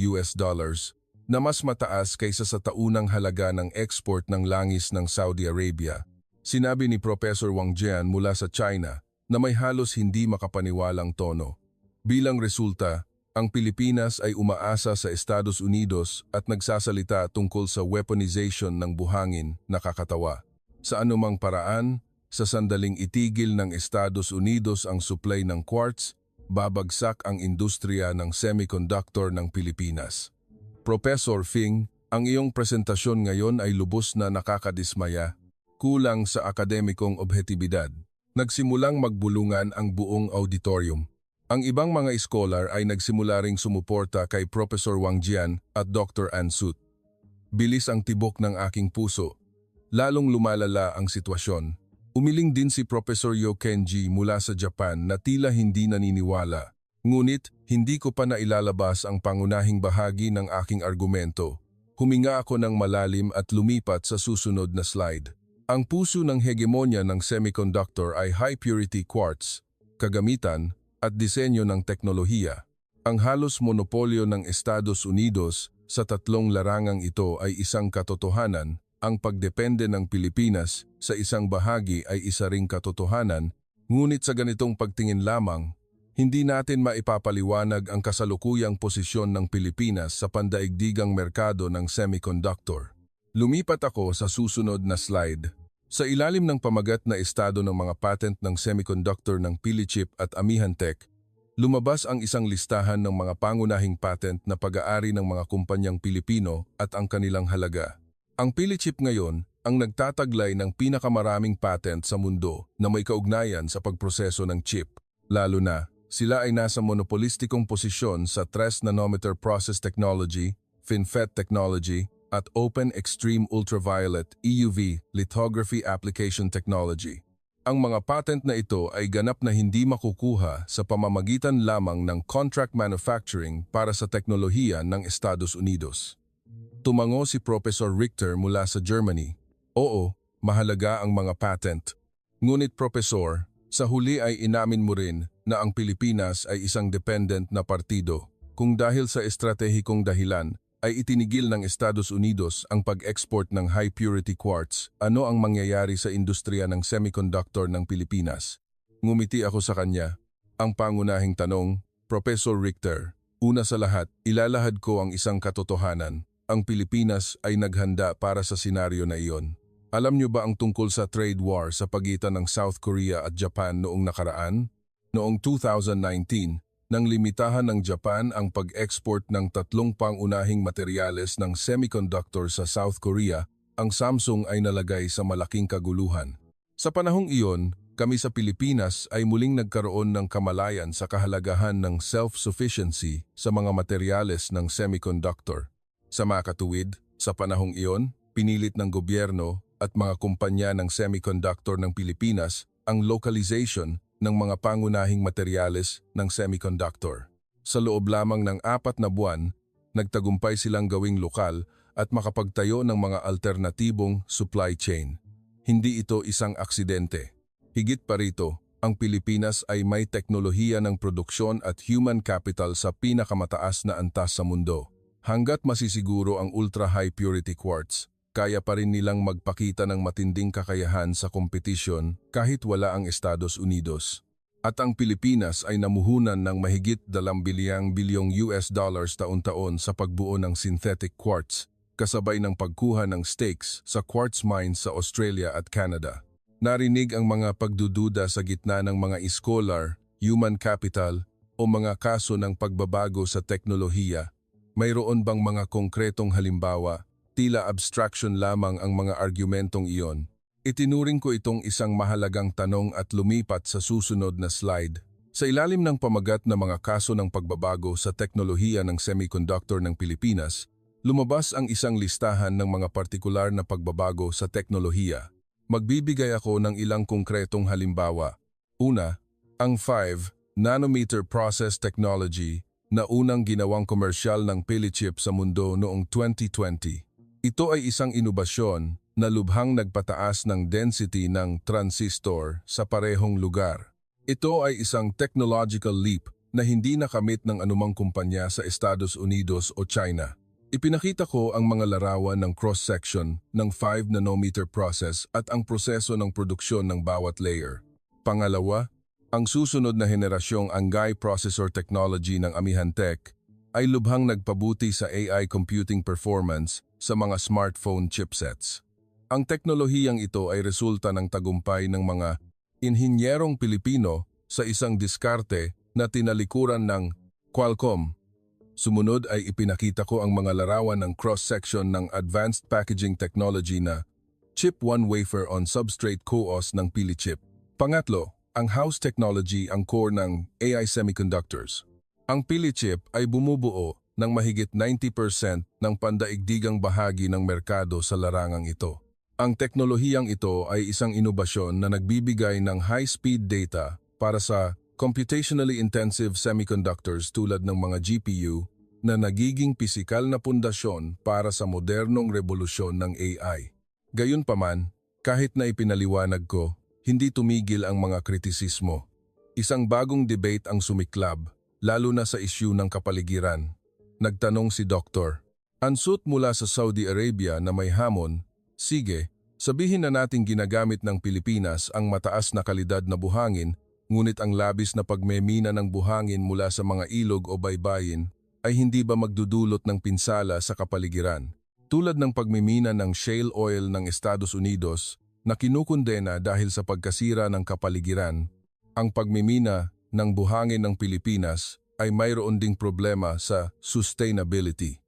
na mas mataas kaysa sa taunang halaga ng export ng langis ng Saudi Arabia. Sinabi ni Professor Wang Jian mula sa China na may halos hindi makapaniwalang tono. Bilang resulta, ang Pilipinas ay umaasa sa Estados Unidos at nagsasalita tungkol sa weaponization ng buhangin, nakakatawa. Sa anumang paraan, sa sandaling itigil ng Estados Unidos ang supply ng quartz, babagsak ang industriya ng semiconductor ng Pilipinas. Professor Fing, ang iyong presentasyon ngayon ay lubos na nakakadismaya, kulang sa akademikong objetibidad. Nagsimulang magbulungan ang buong auditorium. Ang ibang mga scholar ay nagsimula ring sumuporta kay Professor Wang Jian at Dr. An Sut. Bilis ang tibok ng aking puso. Lalong lumalala ang sitwasyon. Umiling din si Professor Yo Kenji mula sa Japan na tila hindi naniniwala. Ngunit, hindi ko pa nailalabas ang pangunahing bahagi ng aking argumento. Huminga ako ng malalim at lumipat sa susunod na slide. Ang puso ng hegemonya ng semiconductor ay high-purity quartz, kagamitan at disenyo ng teknolohiya. Ang halos monopolyo ng Estados Unidos sa tatlong larangang ito ay isang katotohanan. Ang pagdepende ng Pilipinas sa isang bahagi ay isa ring katotohanan, ngunit sa ganitong pagtingin lamang, hindi natin maipapaliwanag ang kasalukuyang posisyon ng Pilipinas sa pandaigdigang merkado ng semiconductor. Lumipat ako sa susunod na slide. Sa ilalim ng pamagat na estado ng mga patent ng semiconductor ng Pilichip at Amihan Tech, lumabas ang isang listahan ng mga pangunahing patent na pag-aari ng mga kumpanyang Pilipino at ang kanilang halaga. Ang Pilichip ngayon ang nagtataglay ng pinakamaraming patent sa mundo na may kaugnayan sa pagproseso ng chip, lalo na sila ay nasa monopolistikong posisyon sa 3 nanometer process technology, FinFET technology, at Open Extreme Ultraviolet EUV lithography application technology. Ang mga patent na ito ay ganap na hindi makukuha sa pamamagitan lamang ng contract manufacturing para sa teknolohiya ng Estados Unidos. Tumango si Professor Richter mula sa Germany. Oo, mahalaga ang mga patent. Ngunit Professor, sa huli ay inamin mo rin na ang Pilipinas ay isang dependent na partido kung dahil sa estratehikong dahilan ay itinigil ng Estados Unidos ang pag-export ng high-purity quartz. Ano ang mangyayari sa industriya ng semiconductor ng Pilipinas? Ngumiti ako sa kanya. Ang pangunahing tanong, Professor Richter, una sa lahat, ilalahad ko ang isang katotohanan. Ang Pilipinas ay naghanda para sa senaryo na iyon. Alam niyo ba ang tungkol sa trade war sa pagitan ng South Korea at Japan noong nakaraan? Noong 2019, nang limitahan ng Japan ang pag-export ng 3 pangunahing materyales ng semiconductor sa South Korea, ang Samsung ay nalagay sa malaking kaguluhan. Sa panahong iyon, kami sa Pilipinas ay muling nagkaroon ng kamalayan sa kahalagahan ng self-sufficiency sa mga materyales ng semiconductor. Sa makatuwid, sa panahong iyon, pinilit ng gobyerno at mga kumpanya ng semiconductor ng Pilipinas ang localization ng mga pangunahing materyales ng semiconductor. Sa loob lamang ng 4 na buwan, nagtagumpay silang gawing lokal at makapagtayo ng mga alternatibong supply chain. Hindi ito isang aksidente. Higit pa rito, ang Pilipinas ay may teknolohiya ng produksyon at human capital sa pinakamataas na antas sa mundo. Hanggat masisiguro ang ultra-high purity quartz, kaya pa rin nilang magpakita ng matinding kakayahan sa kompetisyon kahit wala ang Estados Unidos. At ang Pilipinas ay namuhunan ng mahigit 2 bilyong US dollars taon-taon sa pagbuo ng synthetic quartz, kasabay ng pagkuha ng stakes sa quartz mines sa Australia at Canada. Narinig ang mga pagdududa sa gitna ng mga scholar, human capital o mga kaso ng pagbabago sa teknolohiya. Mayroon bang mga konkretong halimbawa? Tila abstraction lamang ang mga argumentong iyon. Itinuring ko itong isang mahalagang tanong at lumipat sa susunod na slide. Sa ilalim ng pamagat na mga kaso ng pagbabago sa teknolohiya ng semiconductor ng Pilipinas, lumabas ang isang listahan ng mga partikular na pagbabago sa teknolohiya. Magbibigay ako ng ilang konkretong halimbawa. Una, ang 5 nanometer process technology na unang ginawang komersyal ng Pilichip sa mundo noong 2020. Ito ay isang inobasyon na lubhang nagpataas ng density ng transistor sa parehong lugar. Ito ay isang technological leap na hindi nakamit ng anumang kumpanya sa Estados Unidos o China. Ipinakita ko ang mga larawan ng cross-section ng 5 nanometer process at ang proseso ng produksyon ng bawat layer. Pangalawa, ang susunod na henerasyong Angai processor technology ng Amihan-Tech ay lubhang nagpabuti sa AI computing performance sa mga smartphone chipsets. Ang teknolohiyang ito ay resulta ng tagumpay ng mga inhinyerong Pilipino sa isang diskarte na tinalikuran ng Qualcomm. Sumunod ay ipinakita ko ang mga larawan ng cross-section ng advanced packaging technology na Chip 1 Wafer on Substrate CoOS ng Pilichip. Pangatlo, ang house technology ang core ng AI semiconductors. Ang Pilichip ay bumubuo ng mahigit 90% ng pandaigdigang bahagi ng merkado sa larangang ito. Ang teknolohiyang ito ay isang inobasyon na nagbibigay ng high-speed data para sa computationally intensive semiconductors tulad ng mga GPU na nagiging pisikal na pundasyon para sa modernong revolusyon ng AI. Gayunpaman, kahit na ipinaliwanag ko, hindi tumigil ang mga kritisismo. Isang bagong debate ang sumiklab, lalo na sa issue ng kapaligiran. Nagtanong si Dr. Ansut mula sa Saudi Arabia na may hamon, sige, sabihin na nating ginagamit ng Pilipinas ang mataas na kalidad na buhangin, ngunit ang labis na pagmemina ng buhangin mula sa mga ilog o baybayin ay hindi ba magdudulot ng pinsala sa kapaligiran? Tulad ng pagmimina ng shale oil ng Estados Unidos na kinukondena dahil sa pagkasira ng kapaligiran, ang pagmimina ng buhangin ng Pilipinas ay mayroon ding problema sa sustainability.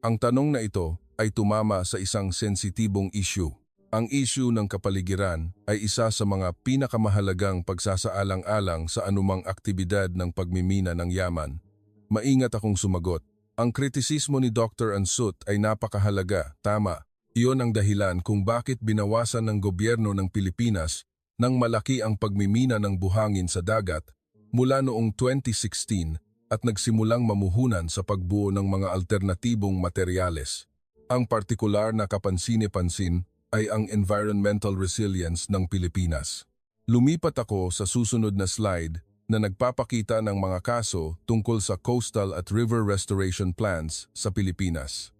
Ang tanong na ito ay tumama sa isang sensitibong issue. Ang issue ng kapaligiran ay isa sa mga pinakamahalagang pagsasaalang-alang sa anumang aktibidad ng pagmimina ng yaman. Maingat akong sumagot. Ang kritisismo ni Dr. Ansut ay napakahalaga, tama. Iyon ang dahilan kung bakit binawasan ng gobyerno ng Pilipinas nang malaki ang pagmimina ng buhangin sa dagat mula noong 2016 at nagsimulang mamuhunan sa pagbuo ng mga alternatibong materyales. Ang partikular na kapansin-pansin ay ang environmental resilience ng Pilipinas. Lumipat ako sa susunod na slide na nagpapakita ng mga kaso tungkol sa coastal at river restoration plans sa Pilipinas.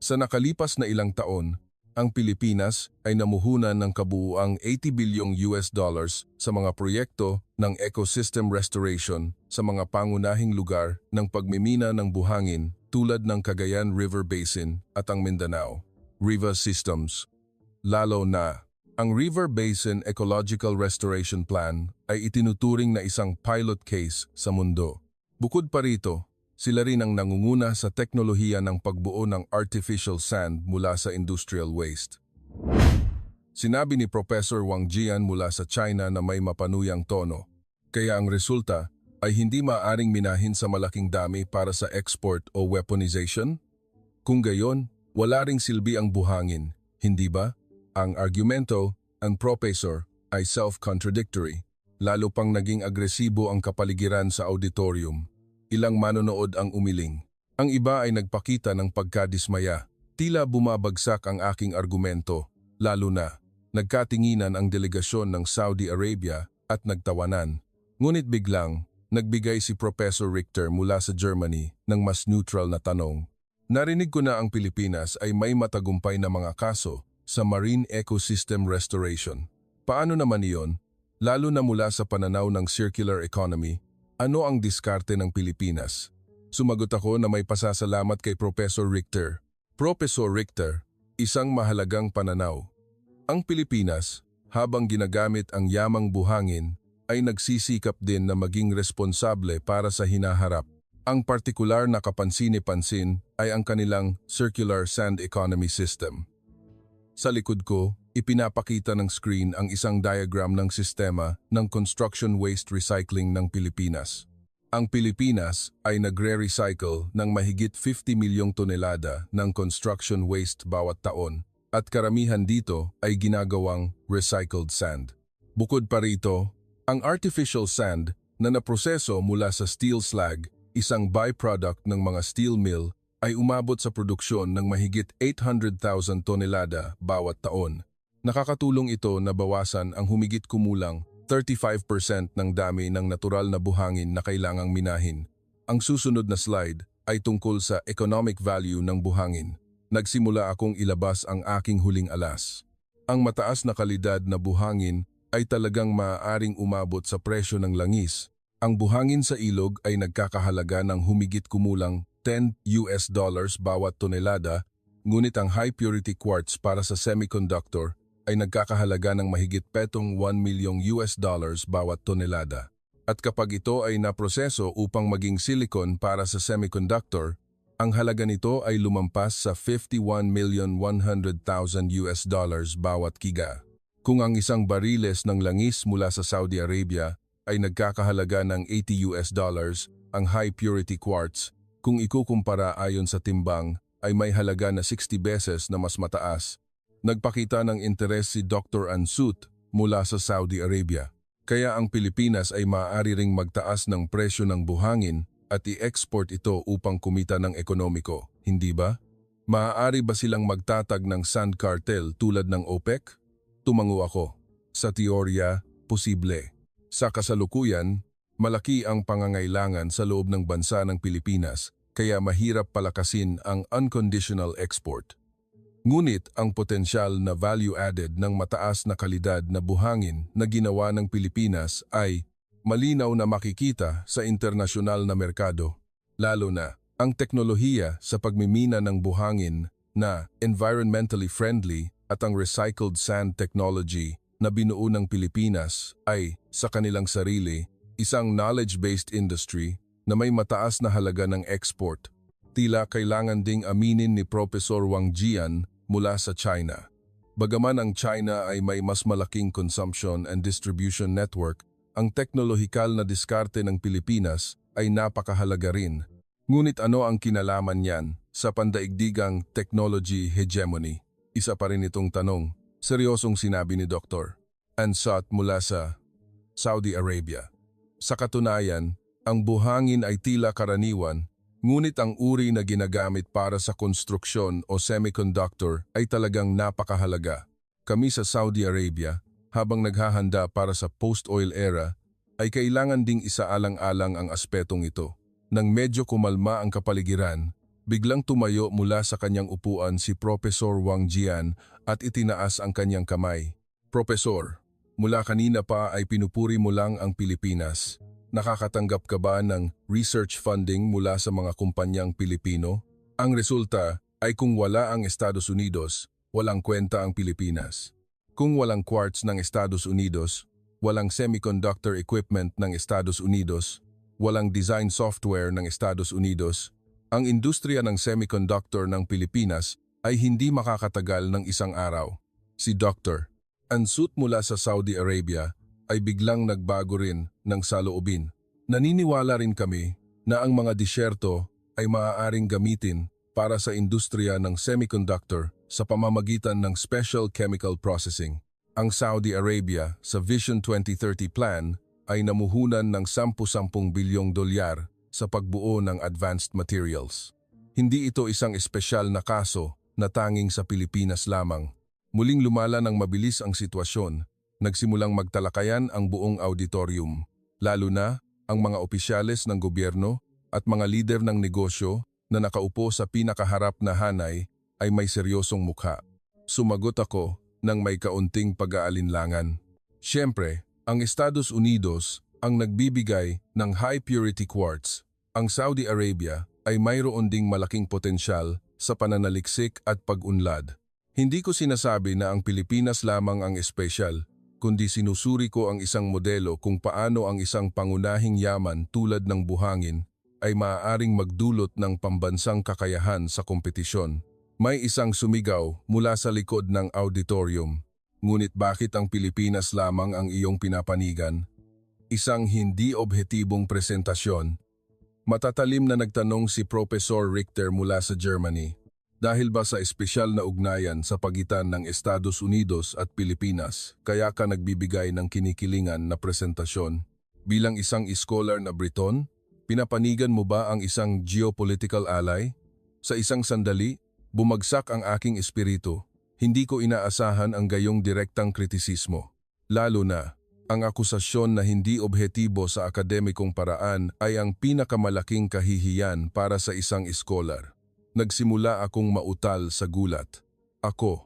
Sa nakalipas na ilang taon, ang Pilipinas ay namuhunan ng kabuuang $80 billion sa mga proyekto ng ecosystem restoration sa mga pangunahing lugar ng pagmimina ng buhangin tulad ng Cagayan River Basin at ang Mindanao River Systems. Lalo na, ang River Basin Ecological Restoration Plan ay itinuturing na isang pilot case sa mundo. Bukod pa rito, sila rin ang nangunguna sa teknolohiya ng pagbuo ng artificial sand mula sa industrial waste. Sinabi ni Professor Wang Jian mula sa China na may mapanuyang tono, kaya ang resulta ay hindi maaring minahin sa malaking dami para sa export o weaponization? Kung gayon, wala ring silbi ang buhangin, hindi ba? Ang argumento, ang professor, ay self-contradictory. Lalo pang naging agresibo ang kapaligiran sa auditorium. Ilang manonood ang umiling. Ang iba ay nagpakita ng pagkadismaya. Tila bumabagsak ang aking argumento, lalo na nagkatinginan ang delegasyon ng Saudi Arabia at nagtawanan. Ngunit biglang, nagbigay si Professor Richter mula sa Germany ng mas neutral na tanong. Narinig ko na ang Pilipinas ay may matagumpay na mga kaso sa marine ecosystem restoration. Paano naman iyon? Lalo na mula sa pananaw ng circular economy, ano ang diskarte ng Pilipinas? Sumagot ako na may pasasalamat kay Professor Richter. Professor Richter, isang mahalagang pananaw. Ang Pilipinas, habang ginagamit ang yamang buhangin, ay nagsisikap din na maging responsable para sa hinaharap. Ang partikular na kapansin-pansin ay ang kanilang circular sand economy system. Sa likod ko, ipinapakita ng screen ang isang diagram ng sistema ng construction waste recycling ng Pilipinas. Ang Pilipinas ay nagre-recycle ng mahigit 50 milyong tonelada ng construction waste bawat taon at karamihan dito ay ginagawang recycled sand. Bukod pa rito, ang artificial sand na naproseso mula sa steel slag, isang byproduct ng mga steel mill, ay umabot sa produksyon ng mahigit 800,000 tonelada bawat taon. Nakakatulong ito na bawasan ang humigit kumulang 35% ng dami ng natural na buhangin na kailangang minahin. Ang susunod na slide ay tungkol sa economic value ng buhangin. Nagsimula akong ilabas ang aking huling alas. Ang mataas na kalidad na buhangin ay talagang maaaring umabot sa presyo ng langis. Ang buhangin sa ilog ay nagkakahalaga ng humigit kumulang $10 bawat tonelada, ngunit ang high-purity quartz para sa semiconductor ay nagkakahalaga ng mahigit petong $1 million bawat tonelada. At kapag ito ay naproseso upang maging silicon para sa semiconductor, ang halaga nito ay lumampas sa $51,100,000 bawat giga. Kung ang isang bariles ng langis mula sa Saudi Arabia ay nagkakahalaga ng $80, ang high-purity quartz, kung ikukumpara ayon sa timbang, ay may halaga na 60 beses na mas mataas. Nagpakita ng interes si Dr. Ansut mula sa Saudi Arabia. Kaya ang Pilipinas ay maaari ring magtaas ng presyo ng buhangin at i-export ito upang kumita ng ekonomiko, hindi ba? Maaari ba silang magtatag ng sand cartel tulad ng OPEC? Tumango ako. Sa teorya, posible. Sa kasalukuyan, malaki ang pangangailangan sa loob ng bansa ng Pilipinas kaya mahirap palakasin ang unconditional export. Ngunit ang potensyal na value added ng mataas na kalidad na buhangin na ginawa ng Pilipinas ay malinaw na makikita sa internasyonal na merkado, lalo na ang teknolohiya sa pagmimina ng buhangin na environmentally friendly at ang recycled sand technology na binuo ng Pilipinas ay, sa kanilang sarili, isang knowledge-based industry na may mataas na halaga ng export. Tila kailangan ding aminin ni Professor Wang Jian mula sa China. Bagaman ang China ay may mas malaking consumption and distribution network, ang teknolohikal na diskarte ng Pilipinas ay napakahalaga rin. Ngunit ano ang kinalaman niyan sa pandaigdigang technology hegemony? Isa pa rin itong tanong, seryosong sinabi ni Dr. Ansut mula sa Saudi Arabia. Sa katunayan, ang buhangin ay tila karaniwan, ngunit ang uri na ginagamit para sa konstruksyon o semiconductor ay talagang napakahalaga. Kami sa Saudi Arabia, habang naghahanda para sa post-oil era, ay kailangan ding isaalang-alang ang aspetong ito. Nang medyo kumalma ang kapaligiran, biglang tumayo mula sa kanyang upuan si Professor Wang Jian at itinaas ang kanyang kamay. Professor, mula kanina pa ay pinupuri mo lang ang Pilipinas. Nakakatanggap ka ba ng research funding mula sa mga kumpanyang Pilipino? Ang resulta ay kung wala ang Estados Unidos, walang kwenta ang Pilipinas. Kung walang quartz ng Estados Unidos, walang semiconductor equipment ng Estados Unidos, walang design software ng Estados Unidos, ang industriya ng semiconductor ng Pilipinas ay hindi makakatagal ng isang araw. Si Dr. Ansut mula sa Saudi Arabia ay biglang nagbago rin ng saloobin. Naniniwala rin kami na ang mga disyerto ay maaaring gamitin para sa industriya ng semiconductor sa pamamagitan ng special chemical processing. Ang Saudi Arabia sa Vision 2030 Plan ay namuhunan ng $10 bilyong sa pagbuo ng advanced materials. Hindi ito isang espesyal na kaso na tanging sa Pilipinas lamang. Muling lumala ng mabilis ang sitwasyon. Nagsimulang magtalakayan ang buong auditorium, lalo na ang mga opisyales ng gobyerno at mga lider ng negosyo na nakaupo sa pinakaharap na hanay ay may seryosong mukha. Sumagot ako nang may kaunting pag-aalinlangan. Siyempre, ang Estados Unidos ang nagbibigay ng high-purity quartz. Ang Saudi Arabia ay mayroon ding malaking potensyal sa pananaliksik at pag-unlad. Hindi ko sinasabi na ang Pilipinas lamang ang espesyal, kundi sinusuri ko ang isang modelo kung paano ang isang pangunahing yaman tulad ng buhangin ay maaaring magdulot ng pambansang kakayahan sa kompetisyon. May isang sumigaw mula sa likod ng auditorium. Ngunit bakit ang Pilipinas lamang ang iyong pinapanigan? Isang hindi objetibong presentasyon. Matatalim na nagtanong si Professor Richter mula sa Germany. Dahil ba sa espesyal na ugnayan sa pagitan ng Estados Unidos at Pilipinas, kaya ka nagbibigay ng kinikilingan na presentasyon? Bilang isang scholar na Briton, pinapanigan mo ba ang isang geopolitical ally? Sa isang sandali, bumagsak ang aking espiritu. Hindi ko inaasahan ang gayong direktang kritisismo. Lalo na, Ang akusasyon na hindi objektibo sa akademikong paraan ay ang pinakamalaking kahihiyan para sa isang iskolar. Nagsimula akong mautal sa gulat. Ako,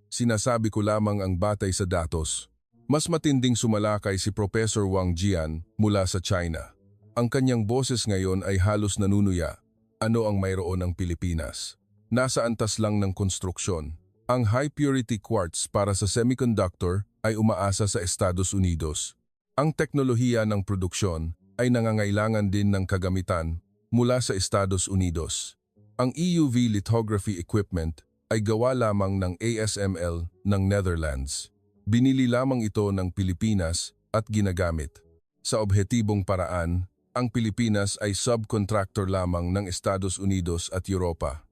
sinasabi ko lamang ang batay sa datos. Mas matinding sumalakay si Professor Wang Jian mula sa China. Ang kanyang boses ngayon ay halos nanunuya. Ano ang mayroon ng Pilipinas? Nasa antas lang ng konstruksyon. Ang high-purity quartz para sa semiconductor ay umaasa sa Estados Unidos. Ang teknolohiya ng produksyon ay nangangailangan din ng kagamitan mula sa Estados Unidos. Ang EUV lithography equipment ay gawa lamang ng ASML ng Netherlands. Binili lamang ito ng Pilipinas at ginagamit. Sa objektibong paraan, ang Pilipinas ay subcontractor lamang ng Estados Unidos at Europa.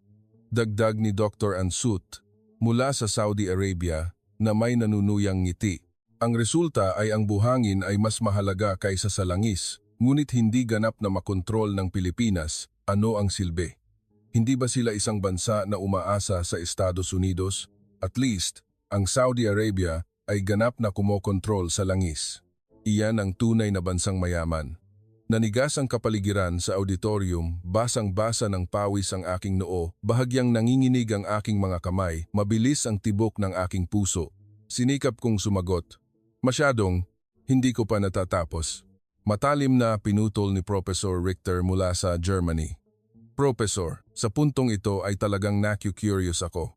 Dagdag ni Dr. Ansut, mula sa Saudi Arabia na may nanunuyang ngiti. Ang resulta ay ang buhangin ay mas mahalaga kaysa sa langis, ngunit hindi ganap na makontrol ng Pilipinas. Ano ang silbi? Hindi ba sila isang bansa na umaasa sa Estados Unidos? At least, ang Saudi Arabia ay ganap na kumokontrol sa langis. Iyan ang tunay na bansang mayaman. Nanigas ang kapaligiran sa auditorium, basang-basa ng pawis ang aking noo, bahagyang nanginginig ang aking mga kamay, mabilis ang tibok ng aking puso. Sinikap kong sumagot. Masyadong, hindi ko pa natatapos. Matalim na pinutol ni Professor Richter mula sa Germany. Professor, sa puntong ito ay talagang naku-curious ako.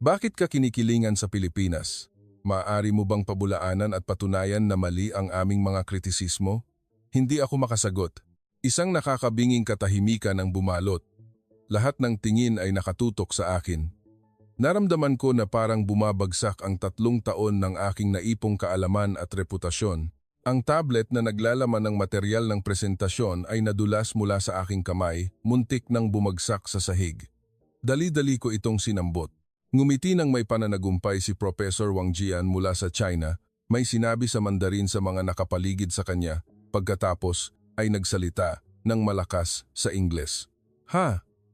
Bakit ka kinikilingan sa Pilipinas? Maaari mo bang pabulaanan at patunayan na mali ang aming mga kritisismo? Hindi ako makasagot. Isang nakakabinging katahimikan ang bumalot. Lahat ng tingin ay nakatutok sa akin. Naramdaman ko na parang bumabagsak ang 3 taon ng aking naipong kaalaman at reputasyon. Ang tablet na naglalaman ng materyal ng presentasyon ay nadulas mula sa aking kamay, muntik nang bumagsak sa sahig. Dali-dali ko itong sinambot. Ngumiti nang may pananagumpay si Professor Wang Jian mula sa China, may sinabi sa Mandarin sa mga nakapaligid sa kanya. Pagkatapos ay nagsalita ng malakas sa Ingles.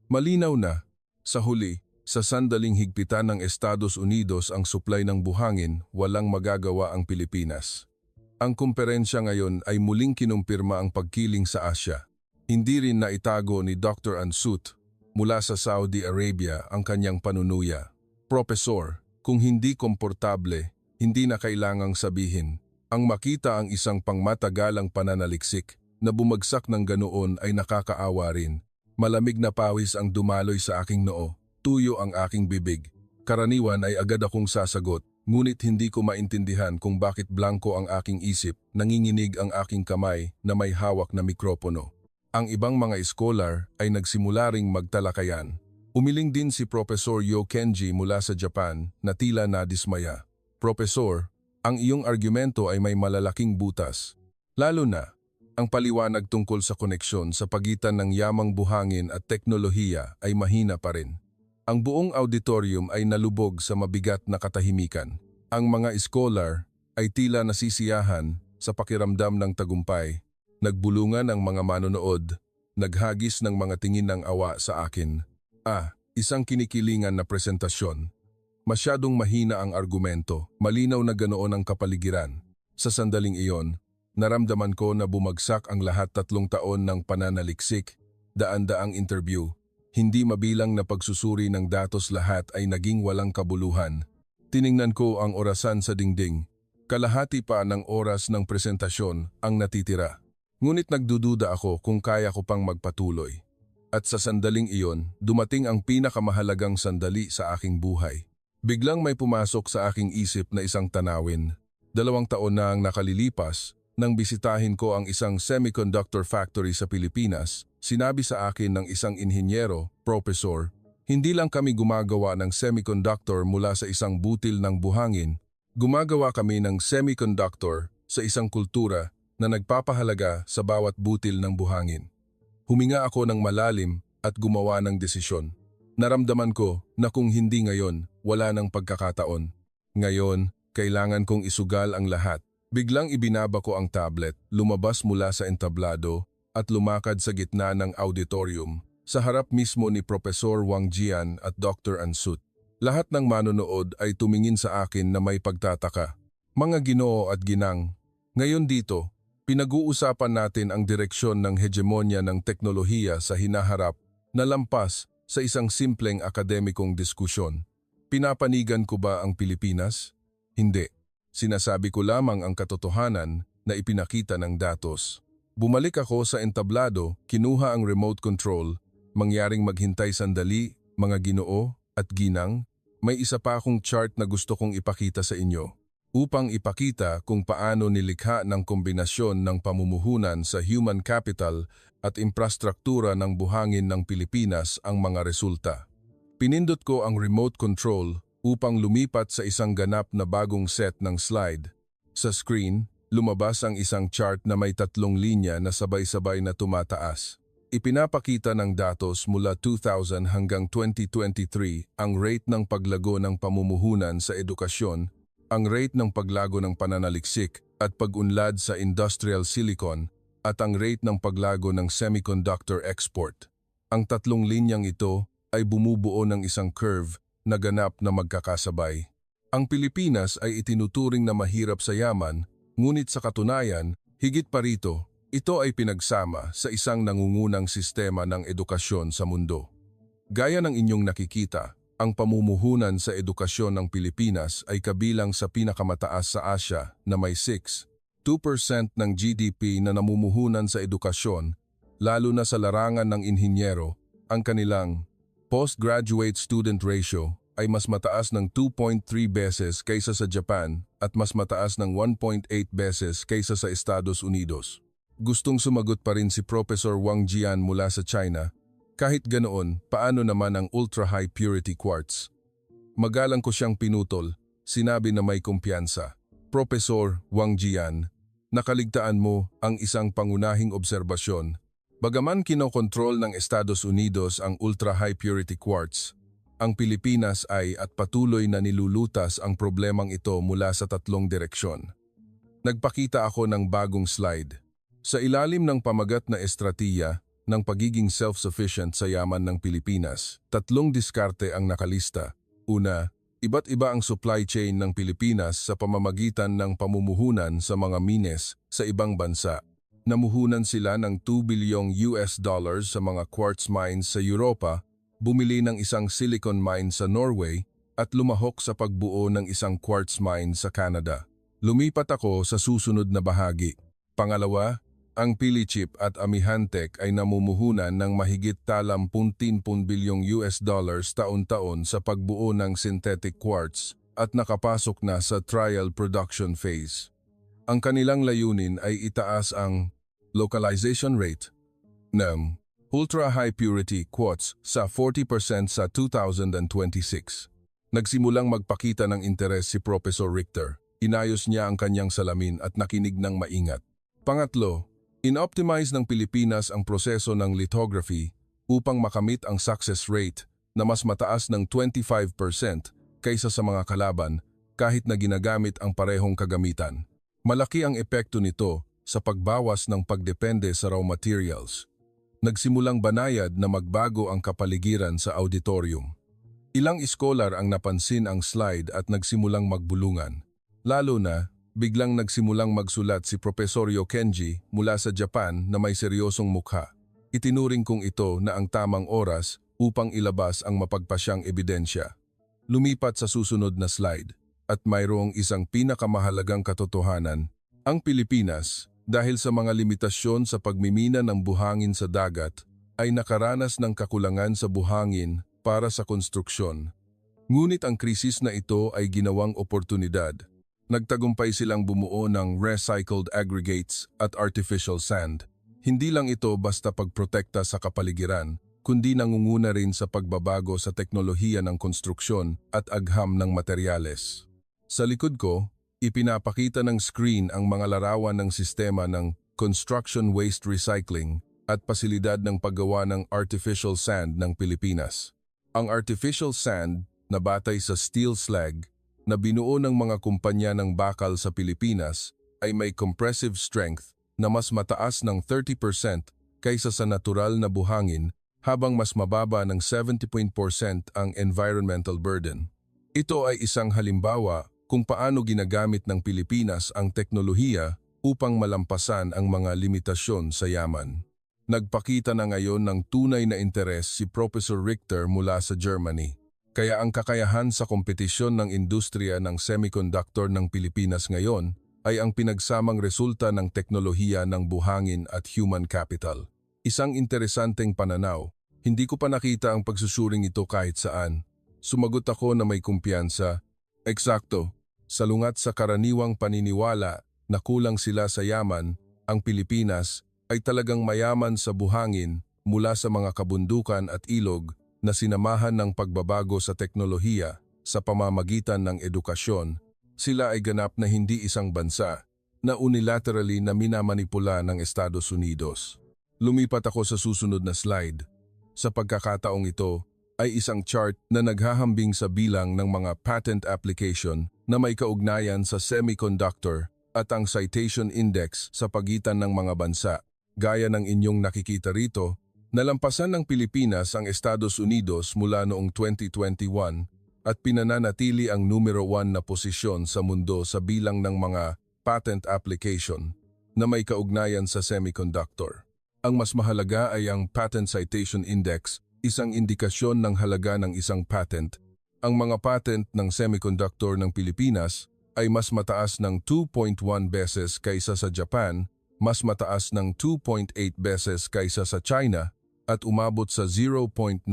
Malinaw na. Sa huli, sa sandaling higpitan ng Estados Unidos ang supply ng buhangin, walang magagawa ang Pilipinas. Ang kumperensya ngayon ay muling kinumpirma ang pagkiling sa Asya. Hindi rin naitago ni Dr. Ansut mula sa Saudi Arabia ang kanyang panunuya. Professor, kung hindi komportable, hindi na kailangang sabihin. Ang makita ang isang pangmatagalang pananaliksik na bumagsak ng ganoon ay nakakaawa rin. Malamig na pawis ang dumaloy sa aking noo, tuyo ang aking bibig. Karaniwan ay agad akong sasagot, ngunit hindi ko maintindihan kung bakit blanko ang aking isip, nanginginig ang aking kamay na may hawak na mikropono. Ang ibang mga iskolar ay nagsimula ring magtalakayan. Umiling din si Professor Yo Kenji mula sa Japan na tila nadismaya. Professor, ang iyong argumento ay may malalaking butas. Lalo na, ang paliwanag tungkol sa koneksyon sa pagitan ng yamang buhangin at teknolohiya ay mahina pa rin. Ang buong auditorium ay nalubog sa mabigat na katahimikan. Ang mga iskolar ay tila nasisiyahan sa pakiramdam ng tagumpay. Nagbulungan ang mga manonood, naghagis ng mga tingin ng awa sa akin. Isang kinikilingan na presentasyon. Masyadong mahina ang argumento, malinaw na ganoon ang kapaligiran. Sa sandaling iyon, naramdaman ko na bumagsak ang lahat 3 taon ng pananaliksik, daan-daang interview. Hindi mabilang na pagsusuri ng datos lahat ay naging walang kabuluhan. Tiningnan ko ang orasan sa dingding. Kalahati pa ng oras ng presentasyon ang natitira. Ngunit nagdududa ako kung kaya ko pang magpatuloy. At sa sandaling iyon, dumating ang pinakamahalagang sandali sa aking buhay. Biglang may pumasok sa aking isip na isang tanawin. 2 taon na ang nakalilipas, nang bisitahin ko ang isang semiconductor factory sa Pilipinas, sinabi sa akin ng isang inhinyero, Professor, hindi lang kami gumagawa ng semiconductor mula sa isang butil ng buhangin, gumagawa kami ng semiconductor sa isang kultura na nagpapahalaga sa bawat butil ng buhangin. Huminga ako ng malalim at gumawa ng desisyon. Naramdaman ko na kung hindi ngayon, wala nang pagkakataon. Ngayon, kailangan kong isugal ang lahat. Biglang ibinaba ko ang tablet, lumabas mula sa entablado at lumakad sa gitna ng auditorium sa harap mismo ni Professor Wang Jian at Dr. Ansut. Lahat ng manonood ay tumingin sa akin na may pagtataka. Mga Ginoo at Ginang, ngayon dito, pinag-uusapan natin ang direksyon ng hegemonya ng teknolohiya sa hinaharap na lampas sa isang simpleng akademikong diskusyon. Pinapanigan ko ba ang Pilipinas? Hindi. Sinasabi ko lamang ang katotohanan na ipinakita ng datos. Bumalik ako sa entablado, kinuha ang remote control, mangyaring maghintay sandali, mga Ginoo at Ginang, may isa pa akong chart na gusto kong ipakita sa inyo. Upang ipakita kung paano nilikha ng kombinasyon ng pamumuhunan sa human capital at infrastruktura ng buhangin ng Pilipinas ang mga resulta. Pinindot ko ang remote control upang lumipat sa isang ganap na bagong set ng slide. Sa screen, lumabas ang isang chart na may 3 linya na sabay-sabay na tumataas. Ipinapakita ng datos mula 2000 hanggang 2023 ang rate ng paglago ng pamumuhunan sa edukasyon, ang rate ng paglago ng pananaliksik at pag-unlad sa industrial silicon at ang rate ng paglago ng semiconductor export. Ang 3 linyang ito ay bumubuo ng isang curve na ganap na magkakasabay. Ang Pilipinas ay itinuturing na mahirap sa yaman, ngunit sa katunayan, higit pa rito, ito ay pinagsama sa isang nangungunang sistema ng edukasyon sa mundo. Gaya ng inyong nakikita, ang pamumuhunan sa edukasyon ng Pilipinas ay kabilang sa pinakamataas sa Asia na may 6.2% ng GDP na namumuhunan sa edukasyon, lalo na sa larangan ng inhinyero. Ang kanilang postgraduate student ratio ay mas mataas ng 2.3 beses kaysa sa Japan at mas mataas ng 1.8 beses kaysa sa Estados Unidos. Gustong sumagot pa rin si Professor Wang Jian mula sa China. Kahit ganoon, paano naman ang ultra-high purity quartz? Magalang ko siyang pinutol, sinabi na may kumpiyansa. Professor Wang Jian, nakaligtaan mo ang isang pangunahing obserbasyon. Bagaman kinokontrol ng Estados Unidos ang ultra-high purity quartz, ang Pilipinas ay at patuloy na nilulutas ang problemang ito mula sa 3 direksyon. Nagpakita ako ng bagong slide. Sa ilalim ng pamagat na estratiya ng pagiging self-sufficient sa yaman ng Pilipinas, 3 diskarte ang nakalista. Una, iba't iba ang supply chain ng Pilipinas sa pamamagitan ng pamumuhunan sa mga mines sa ibang bansa. Namuhunan sila ng $2 billion sa mga quartz mines sa Europa, bumili ng isang silicon mine sa Norway, at lumahok sa pagbuo ng isang quartz mine sa Canada. Lumipat ako sa susunod na bahagi. Pangalawa, ang Pilichip at Amihantek ay namumuhunan ng mahigit $10 billion taon-taon sa pagbuo ng synthetic quartz at nakapasok na sa trial production phase. Ang kanilang layunin ay itaas ang localization rate ng ultra-high purity quartz sa 40% sa 2026. Nagsimulang magpakita ng interes si Professor Richter. Inayos niya ang kanyang salamin at nakinig ng maingat. Pangatlo, in-optimize ng Pilipinas ang proseso ng lithography upang makamit ang success rate na mas mataas ng 25% kaysa sa mga kalaban kahit na ginagamit ang parehong kagamitan. Malaki ang epekto nito sa pagbawas ng pagdepende sa raw materials. Nagsimulang banayad na magbago ang kapaligiran sa auditorium. Ilang iskolar ang napansin ang slide at nagsimulang magbulungan. Lalo na, biglang nagsimulang magsulat si Profesoryo Kenji mula sa Japan na may seryosong mukha. Itinuring kong ito na ang tamang oras upang ilabas ang mapagpasyang ebidensya. Lumipat sa susunod na slide at mayroong isang pinakamahalagang katotohanan. Ang Pilipinas, dahil sa mga limitasyon sa pagmimina ng buhangin sa dagat, ay nakaranas ng kakulangan sa buhangin para sa konstruksyon. Ngunit ang krisis na ito ay ginawang oportunidad. Nagtagumpay silang bumuo ng recycled aggregates at artificial sand. Hindi lang ito basta pagprotekta sa kapaligiran, kundi nangunguna rin sa pagbabago sa teknolohiya ng konstruksyon at agham ng materyales. Sa likod ko, ipinapakita ng screen ang mga larawan ng sistema ng construction waste recycling at pasilidad ng paggawa ng artificial sand ng Pilipinas. Ang artificial sand na batay sa steel slag na binuo ng mga kumpanya ng bakal sa Pilipinas ay may compressive strength na mas mataas ng 30% kaysa sa natural na buhangin habang mas mababa ng 70% ang environmental burden. Ito ay isang halimbawa kung paano ginagamit ng Pilipinas ang teknolohiya upang malampasan ang mga limitasyon sa yaman. Nagpakita na ngayon ng tunay na interes si Professor Richter mula sa Germany. Kaya ang kakayahan sa kompetisyon ng industriya ng semiconductor ng Pilipinas ngayon ay ang pinagsamang resulta ng teknolohiya ng buhangin at human capital. Isang interesanteng pananaw, hindi ko pa nakita ang pagsusuring ito kahit saan. Sumagot ako na may kumpiyansa. Eksakto, salungat sa karaniwang paniniwala na kulang sila sa yaman, ang Pilipinas ay talagang mayaman sa buhangin mula sa mga kabundukan at ilog na sinamahan ng pagbabago sa teknolohiya sa pamamagitan ng edukasyon. Sila ay ganap na hindi isang bansa na unilaterally na minamanipula ng Estados Unidos. Lumipat ako sa susunod na slide. Sa pagkakataong ito ay isang chart na naghahambing sa bilang ng mga patent application na may kaugnayan sa semiconductor at ang citation index sa pagitan ng mga bansa. Gaya ng inyong nakikita rito, nalampasan ng Pilipinas ang Estados Unidos mula noong 2021 at pinananatili ang numero 1 na posisyon sa mundo sa bilang ng mga patent application na may kaugnayan sa semiconductor. Ang mas mahalaga ay ang Patent Citation Index, isang indikasyon ng halaga ng isang patent. Ang mga patent ng semiconductor ng Pilipinas ay mas mataas ng 2.1 beses kaysa sa Japan, mas mataas ng 2.8 beses kaysa sa China at umabot sa 0.95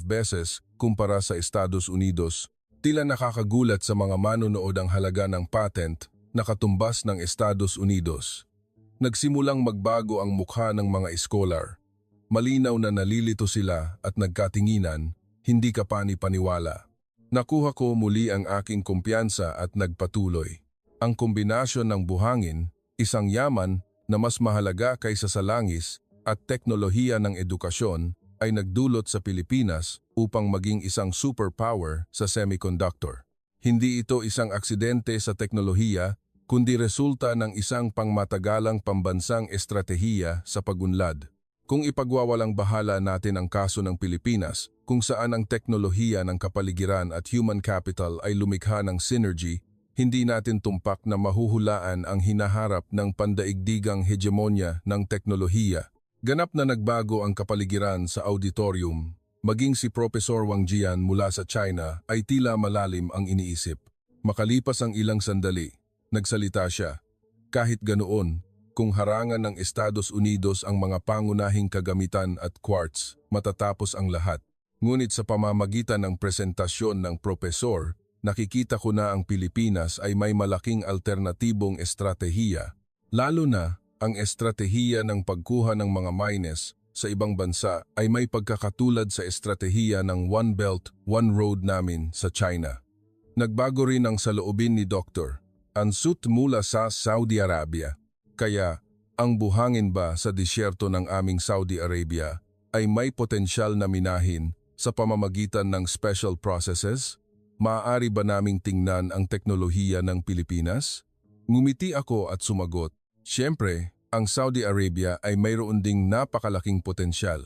beses kumpara sa Estados Unidos. Tila nakakagulat sa mga manonood ang halaga ng patent na katumbas ng Estados Unidos. Nagsimulang magbago ang mukha ng mga scholar. Malinaw na nalilito sila at nagkatinginan, hindi ka pani-paniwala. Nakuha ko muli ang aking kumpiyansa at nagpatuloy. Ang kombinasyon ng buhangin, isang yaman na mas mahalaga kaysa sa langis at teknolohiya ng edukasyon ay nagdulot sa Pilipinas upang maging isang superpower sa semiconductor. Hindi ito isang aksidente sa teknolohiya, kundi resulta ng isang pangmatagalang pambansang estratehiya sa pagunlad. Kung ipagwawalang bahala natin ang kaso ng Pilipinas, kung saan ang teknolohiya ng kapaligiran at human capital ay lumikha ng synergy, hindi natin tumpak na mahuhulaan ang hinaharap ng pandaigdigang hegemonya ng teknolohiya. Ganap na nagbago ang kapaligiran sa auditorium. Maging si Professor Wang Jian mula sa China ay tila malalim ang iniisip. Makalipas ang ilang sandali, nagsalita siya. Kahit ganoon, kung harangan ng Estados Unidos ang mga pangunahing kagamitan at quartz, matatapos ang lahat. Ngunit sa pamamagitan ng presentasyon ng profesor, nakikita ko na ang Pilipinas ay may malaking alternatibong estratehiya, lalo na ang estratehiya ng pagkuha ng mga mines sa ibang bansa ay may pagkakatulad sa estratehiya ng One Belt, One Road namin sa China. Nagbago rin ang saloobin ni Dr. Ansut mula sa Saudi Arabia. Kaya, ang buhangin ba sa disyerto ng aming Saudi Arabia ay may potensyal na minahin sa pamamagitan ng special processes? Maaari ba naming tingnan ang teknolohiya ng Pilipinas? Ngumiti ako at sumagot, siyempre, ang Saudi Arabia ay mayroon ding napakalaking potensyal.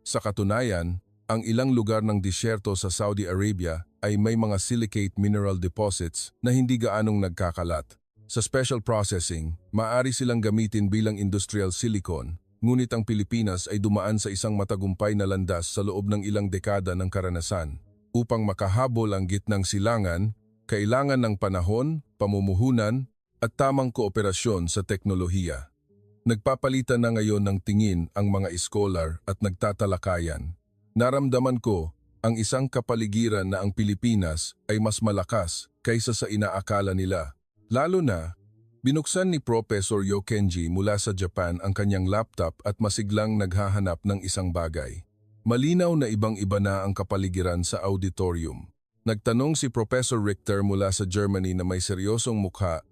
Sa katunayan, ang ilang lugar ng disyerto sa Saudi Arabia ay may mga silicate mineral deposits na hindi gaanong nagkakalat. Sa special processing, maaari silang gamitin bilang industrial silicon, ngunit ang Pilipinas ay dumaan sa isang matagumpay na landas sa loob ng ilang dekada ng karanasan. Upang makahabol ang gitnang silangan, kailangan ng panahon, pamumuhunan, at tamang kooperasyon sa teknolohiya. Nagpapalitan na ngayon ng tingin ang mga scholar at nagtatalakayan. Naramdaman ko ang isang kapaligiran na ang Pilipinas ay mas malakas kaysa sa inaakala nila. Lalo na, binuksan ni Professor Yo Kenji mula sa Japan ang kanyang laptop at masiglang naghahanap ng isang bagay. Malinaw na ibang-iba na ang kapaligiran sa auditorium. Nagtanong si Professor Richter mula sa Germany na may seryosong mukha,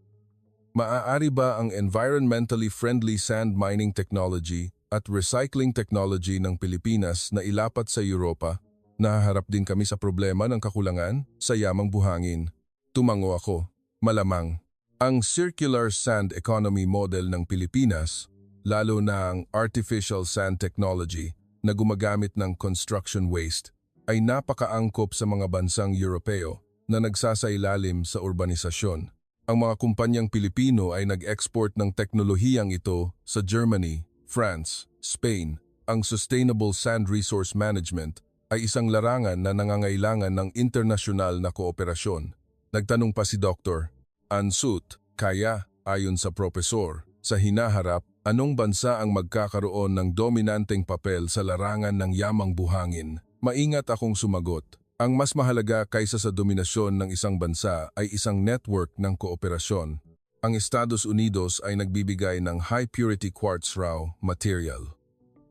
maaari ba ang environmentally friendly sand mining technology at recycling technology ng Pilipinas na ilapat sa Europa? Nahaharap din kami sa problema ng kakulangan sa yamang buhangin. Tumango ako. Malamang. Ang circular sand economy model ng Pilipinas, lalo na ang artificial sand technology na gumagamit ng construction waste, ay napakaangkop sa mga bansang Europeo. na nagsasailalim sa urbanisasyon. Ang mga kumpanyang Pilipino ay nag-export ng teknolohiyang ito sa Germany, France, Spain. Ang Sustainable Sand Resource Management ay isang larangan na nangangailangan ng internasyonal na kooperasyon. Nagtanong pa si Dr. Ansut, kaya, ayon sa propesor, sa hinaharap, anong bansa ang magkakaroon ng dominanteng papel sa larangan ng yamang buhangin? Maingat akong sumagot. Ang mas mahalaga kaysa sa dominasyon ng isang bansa ay isang network ng kooperasyon. Ang Estados Unidos ay nagbibigay ng high-purity quartz raw material.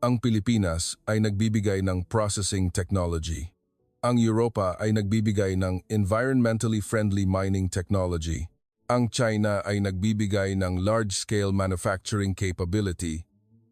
Ang Pilipinas ay nagbibigay ng processing technology. Ang Europa ay nagbibigay ng environmentally friendly mining technology. Ang China ay nagbibigay ng large-scale manufacturing capability.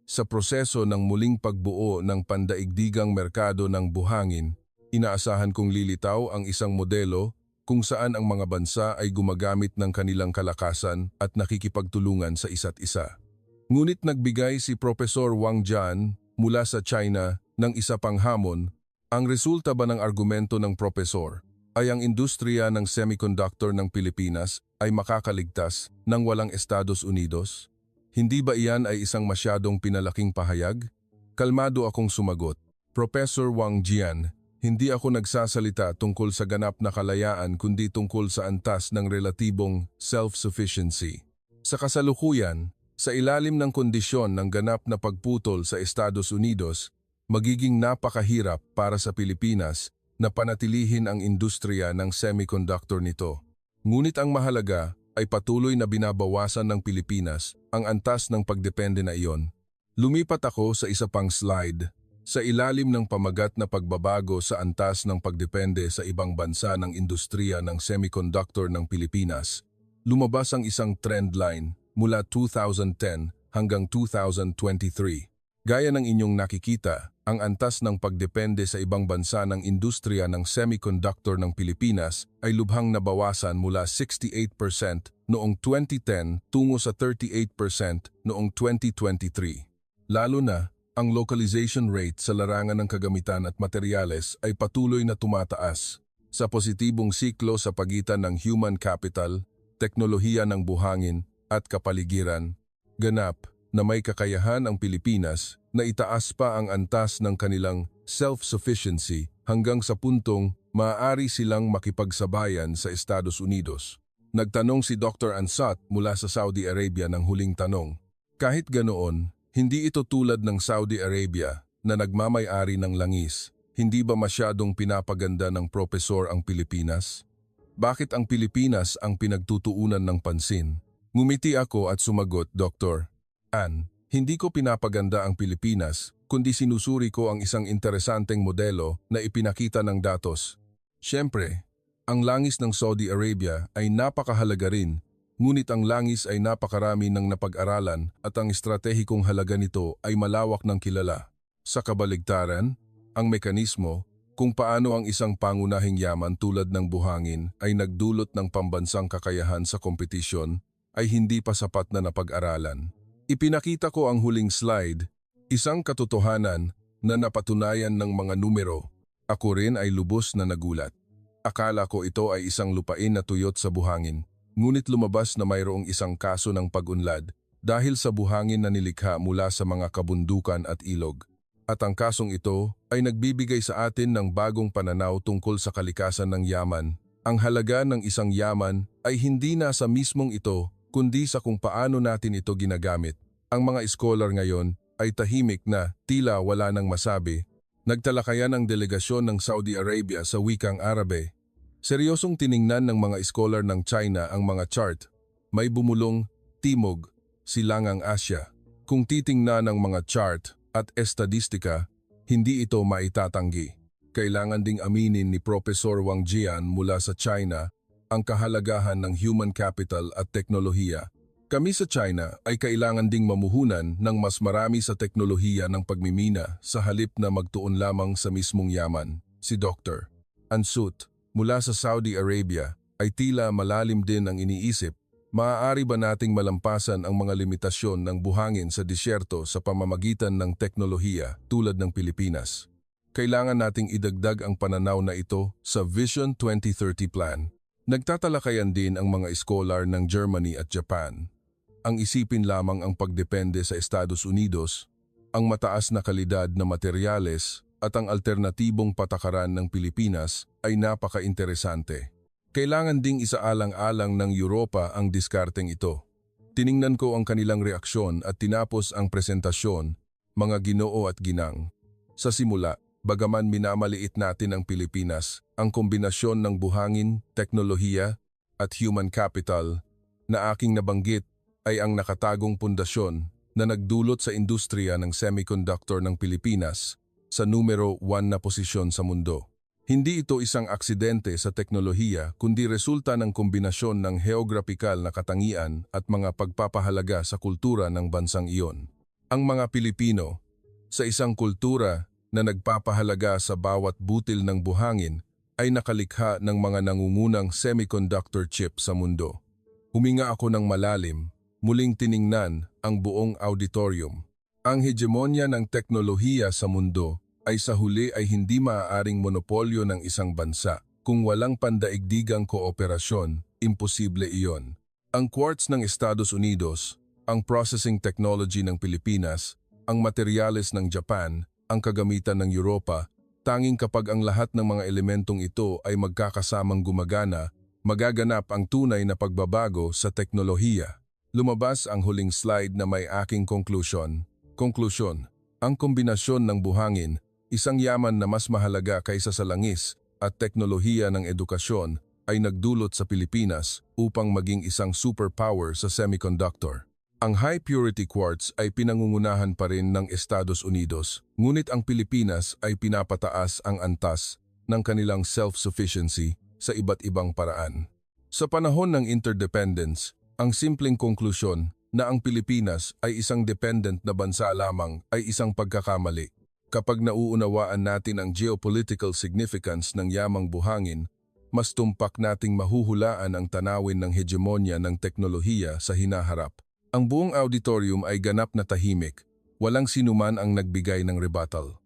Sa proseso ng muling pagbuo ng pandaigdigang merkado ng buhangin, inaasahan kong lilitaw ang isang modelo kung saan ang mga bansa ay gumagamit ng kanilang kalakasan at nakikipagtulungan sa isa't isa. Ngunit nagbigay si Professor Wang Jian mula sa China ng isa pang hamon. Ang resulta ba ng argumento ng propesor ay ang industriya ng semiconductor ng Pilipinas ay makakaligtas ng walang Estados Unidos? Hindi ba iyan ay isang masyadong pinalaking pahayag? Kalmado akong sumagot. Professor Wang Jian, hindi ako nagsasalita tungkol sa ganap na kalayaan kundi tungkol sa antas ng relatibong self-sufficiency. Sa kasalukuyan, sa ilalim ng kondisyon ng ganap na pagputol sa Estados Unidos, magiging napakahirap para sa Pilipinas na panatilihin ang industriya ng semiconductor nito. Ngunit ang mahalaga ay patuloy na binabawasan ng Pilipinas ang antas ng pagdepende na iyon. Lumipat ako sa isa pang slide. Sa ilalim ng pamagat na pagbabago sa antas ng pagdepende sa ibang bansa ng industriya ng semiconductor ng Pilipinas, lumabas ang isang trend line mula 2010 hanggang 2023. Gaya ng inyong nakikita, ang antas ng pagdepende sa ibang bansa ng industriya ng semiconductor ng Pilipinas ay lubhang nabawasan mula 68% noong 2010 tungo sa 38% noong 2023. Lalo na, ang localization rate sa larangan ng kagamitan at materyales ay patuloy na tumataas sa positibong siklo sa pagitan ng human capital, teknolohiya ng buhangin at kapaligiran. Ganap na may kakayahan ang Pilipinas na itaas pa ang antas ng kanilang self-sufficiency hanggang sa puntong maaari silang makipagsabayan sa Estados Unidos. Nagtanong si Dr. Ansat mula sa Saudi Arabia ng huling tanong. Kahit ganoon, hindi ito tulad ng Saudi Arabia na nagmamay-ari ng langis. Hindi ba masyadong pinapaganda ng propesor ang Pilipinas? Bakit ang Pilipinas ang pinagtutuunan ng pansin? Ngumiti ako at sumagot, Dr. An, hindi ko pinapaganda ang Pilipinas, kundi sinusuri ko ang isang interesanteng modelo na ipinakita ng datos. Siyempre, ang langis ng Saudi Arabia ay napakahalaga rin. Ngunit ang langis ay napakarami ng napag-aralan at ang estratehikong halaga nito ay malawak ng kilala. Sa kabaligtaran, ang mekanismo kung paano ang isang pangunahing yaman tulad ng buhangin ay nagdulot ng pambansang kakayahan sa kompetisyon ay hindi pa sapat na napag-aralan. Ipinakita ko ang huling slide, isang katotohanan na napatunayan ng mga numero. Ako rin ay lubos na nagulat. Akala ko ito ay isang lupain na tuyot sa buhangin. Ngunit lumabas na mayroong isang kaso ng pag-unlad dahil sa buhangin na nilikha mula sa mga kabundukan at ilog. At ang kasong ito ay nagbibigay sa atin ng bagong pananaw tungkol sa kalikasan ng yaman. Ang halaga ng isang yaman ay hindi na sa mismong ito, kundi sa kung paano natin ito ginagamit. Ang mga scholar ngayon ay tahimik na tila wala nang masabi. Nagtalakayan ang delegasyon ng Saudi Arabia sa wikang Arabe. Seryosong tiningnan ng mga scholar ng China ang mga chart. May bumulong, Timog, Silangang Asya. Kung titingnan ng mga chart at estadistika, hindi ito maitatanggi. Kailangan ding aminin ni Professor Wang Jian mula sa China ang kahalagahan ng human capital at teknolohiya. Kami sa China ay kailangan ding mamuhunan ng mas marami sa teknolohiya ng pagmimina sa halip na magtuon lamang sa mismong yaman. Si Dr. Ansut mula sa Saudi Arabia ay tila malalim din ang iniisip. Maaari ba nating malampasan ang mga limitasyon ng buhangin sa disyerto sa pamamagitan ng teknolohiya tulad ng Pilipinas? kailangan nating idagdag ang pananaw na ito sa Vision 2030 Plan. Nagtatalakayan din ang mga scholar ng Germany at Japan. Ang isipin lamang ang pagdepende sa Estados Unidos, ang mataas na kalidad na materyales at ang alternatibong patakaran ng Pilipinas ay napaka-interesante. Kailangan ding isaalang-alang ng Europa ang diskarteng ito. Tiningnan ko ang kanilang reaksyon at tinapos ang presentasyon, mga ginoo at ginang. Sa simula, bagaman minamaliit natin ang Pilipinas, ang kombinasyon ng buhangin, teknolohiya at human capital na aking nabanggit ay ang nakatagong pundasyon na nagdulot sa industriya ng semiconductor ng Pilipinas sa numero 1 na posisyon sa mundo. Hindi ito isang aksidente sa teknolohiya kundi resulta ng kombinasyon ng geograpikal na katangian at mga pagpapahalaga sa kultura ng bansang iyon. Ang mga Pilipino, sa isang kultura na nagpapahalaga sa bawat butil ng buhangin, ay nakalikha ng mga nangungunang semiconductor chip sa mundo. Huminga ako ng malalim, muling tiningnan ang buong auditorium. Ang hegemonya ng teknolohiya sa mundo ay sa huli ay hindi maaaring monopolyo ng isang bansa. Kung walang pandaigdigang kooperasyon, imposible iyon. Ang quartz ng Estados Unidos, ang processing technology ng Pilipinas, ang materyales ng Japan, ang kagamitan ng Europa, tanging kapag ang lahat ng mga elementong ito ay magkakasamang gumagana, magaganap ang tunay na pagbabago sa teknolohiya. Lumabas ang huling slide na may aking konklusyon. Konklusyon, ang kombinasyon ng buhangin, isang yaman na mas mahalaga kaysa sa langis, at teknolohiya ng edukasyon ay nagdulot sa Pilipinas upang maging isang superpower sa semiconductor. Ang high-purity quartz ay pinangungunahan pa rin ng Estados Unidos, ngunit ang Pilipinas ay pinapataas ang antas ng kanilang self-sufficiency sa iba't ibang paraan. Sa panahon ng interdependence, ang simpleng konklusyon na ang Pilipinas ay isang dependent na bansa lamang ay isang pagkakamali. Kapag nauunawaan natin ang geopolitical significance ng yamang buhangin, mas tumpak nating mahuhulaan ang tanawin ng hegemonya ng teknolohiya sa hinaharap. Ang buong auditorium ay ganap na tahimik, walang sinuman ang nagbigay ng rebuttal.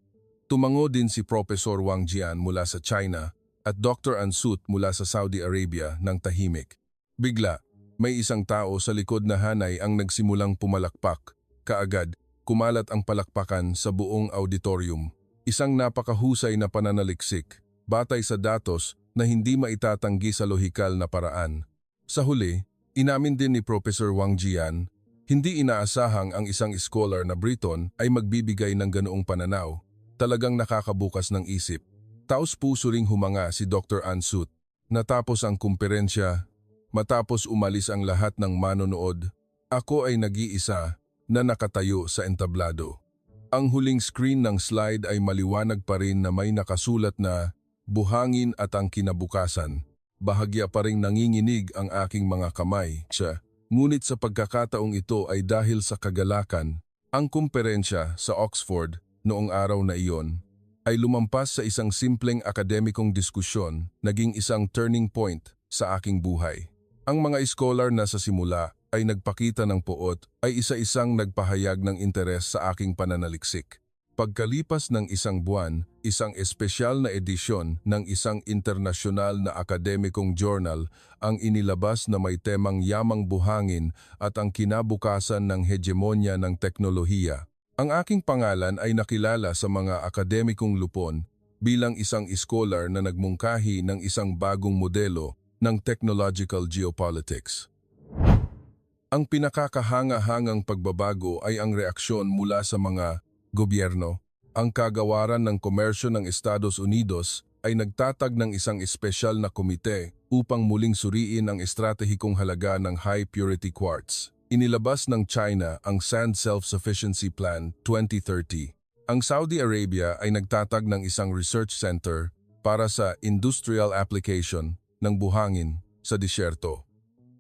Tumango din si Professor Wang Jian mula sa China at Dr. Ansut mula sa Saudi Arabia ng tahimik. Bigla, may isang tao sa likod na hanay ang nagsimulang pumalakpak. Kaagad, kumalat ang palakpakan sa buong auditorium. Isang napakahusay na pananaliksik, batay sa datos na hindi maitatanggi sa lohikal na paraan. Sa huli, inamin din ni Professor Wang Jian, hindi inaasahang ang isang scholar na Briton ay magbibigay ng ganoong pananaw. Talagang nakakabukas ng isip. Taos-puso ring humanga si Dr. Ansut. Natapos ang kumperensya, matapos umalis ang lahat ng manonood, ako ay nag-iisa na nakatayo sa entablado. Ang huling screen ng slide ay maliwanag pa rin na may nakasulat na buhangin at ang kinabukasan. Bahagya pa ring nanginginig ang aking mga kamay. Ngunit sa pagkakataong ito ay dahil sa kagalakan, ang kumperensya sa Oxford noong araw na iyon ay lumampas sa isang simpleng akademikong diskusyon, naging isang turning point sa aking buhay. Ang mga scholar na sa simula ay nagpakita ng puot ay isa-isang nagpahayag ng interes sa aking pananaliksik. Pagkalipas ng isang buwan, isang espesyal na edisyon ng isang internasyonal na akademikong journal ang inilabas na may temang yamang buhangin at ang kinabukasan ng hegemonya ng teknolohiya. Ang aking pangalan ay nakilala sa mga akademikong lupon bilang isang scholar na nagmungkahi ng isang bagong modelo ng technological geopolitics. Ang pinakakahanga-hangang pagbabago ay ang reaksyon mula sa mga gobyerno. Ang kagawaran ng komersyo ng Estados Unidos ay nagtatag ng isang espesyal na komite upang muling suriin ang estratehikong halaga ng high-purity quartz. Inilabas ng China ang Sand Self-Sufficiency Plan 2030. Ang Saudi Arabia ay nagtatag ng isang research center para sa industrial application ng buhangin sa disyerto.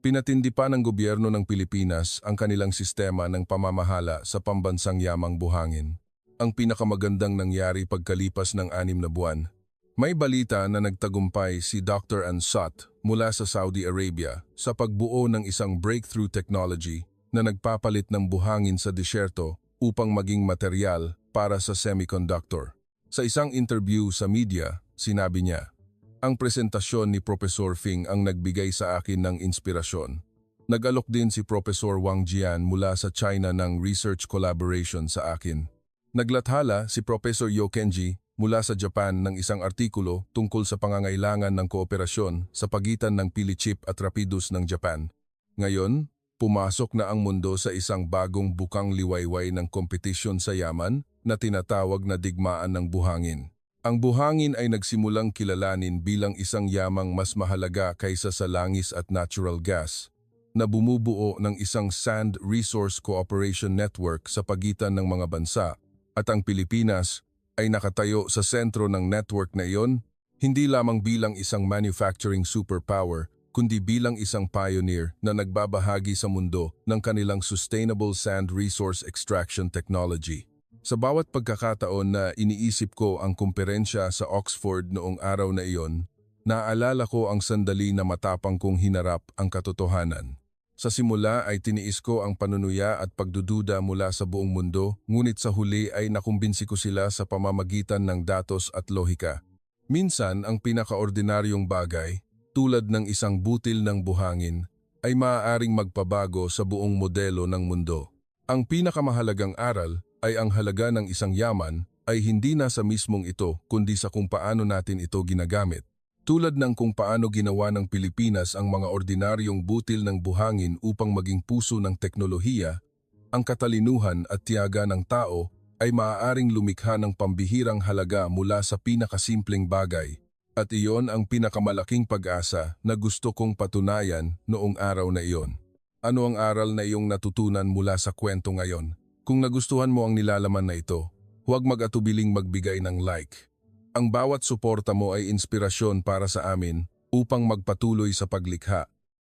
Pinatindi pa ng gobyerno ng Pilipinas ang kanilang sistema ng pamamahala sa pambansang yamang buhangin. Ang pinakamagandang nangyari pagkalipas ng 6 na buwan. May balita na nagtagumpay si Dr. Ansut mula sa Saudi Arabia sa pagbuo ng isang breakthrough technology na nagpapalit ng buhangin sa disyerto upang maging material para sa semiconductor. Sa isang interview sa media, sinabi niya, "Ang presentasyon ni Professor Fing ang nagbigay sa akin ng inspirasyon. Nag-alok din si Professor Wang Jian mula sa China ng research collaboration sa akin. Naglathala si Professor Yo Kenji mula sa Japan ng isang artikulo tungkol sa pangangailangan ng kooperasyon sa pagitan ng Philichip at Rapidus ng Japan. Ngayon, pumasok na ang mundo sa isang bagong bukang liwayway ng kompetisyon sa yaman na tinatawag na digmaan ng buhangin. Ang buhangin ay nagsimulang kilalanin bilang isang yamang mas mahalaga kaysa sa langis at natural gas, na bumubuo ng isang Sand Resource Cooperation Network sa pagitan ng mga bansa, at ang Pilipinas ay nakatayo sa sentro ng network na iyon, hindi lamang bilang isang manufacturing superpower, kundi bilang isang pioneer na nagbabahagi sa mundo ng kanilang sustainable sand resource extraction technology. Sa bawat pagkakataon na iniisip ko ang kumperensya sa Oxford noong araw na iyon, naaalala ko ang sandali na matapang kong hinarap ang katotohanan. Sa simula ay tiniis ko ang panunuya at pagdududa mula sa buong mundo, ngunit sa huli ay nakumbinsi ko sila sa pamamagitan ng datos at lohika. Minsan ang pinakaordinaryong bagay, tulad ng isang butil ng buhangin, ay maaaring magpabago sa buong modelo ng mundo. Ang pinakamahalagang aral ay ang halaga ng isang yaman ay hindi nasa mismong ito kundi sa kung paano natin ito ginagamit. Tulad ng kung paano ginawa ng Pilipinas ang mga ordinaryong butil ng buhangin upang maging puso ng teknolohiya, ang katalinuhan at tiyaga ng tao ay maaaring lumikha ng pambihirang halaga mula sa pinakasimpleng bagay. At iyon ang pinakamalaking pag-asa na gusto kong patunayan noong araw na iyon. Ano ang aral na iyong natutunan mula sa kwento ngayon? Kung nagustuhan mo ang nilalaman na ito, huwag mag-atubiling magbigay ng like. Ang bawat suporta mo ay inspirasyon para sa amin upang magpatuloy sa paglikha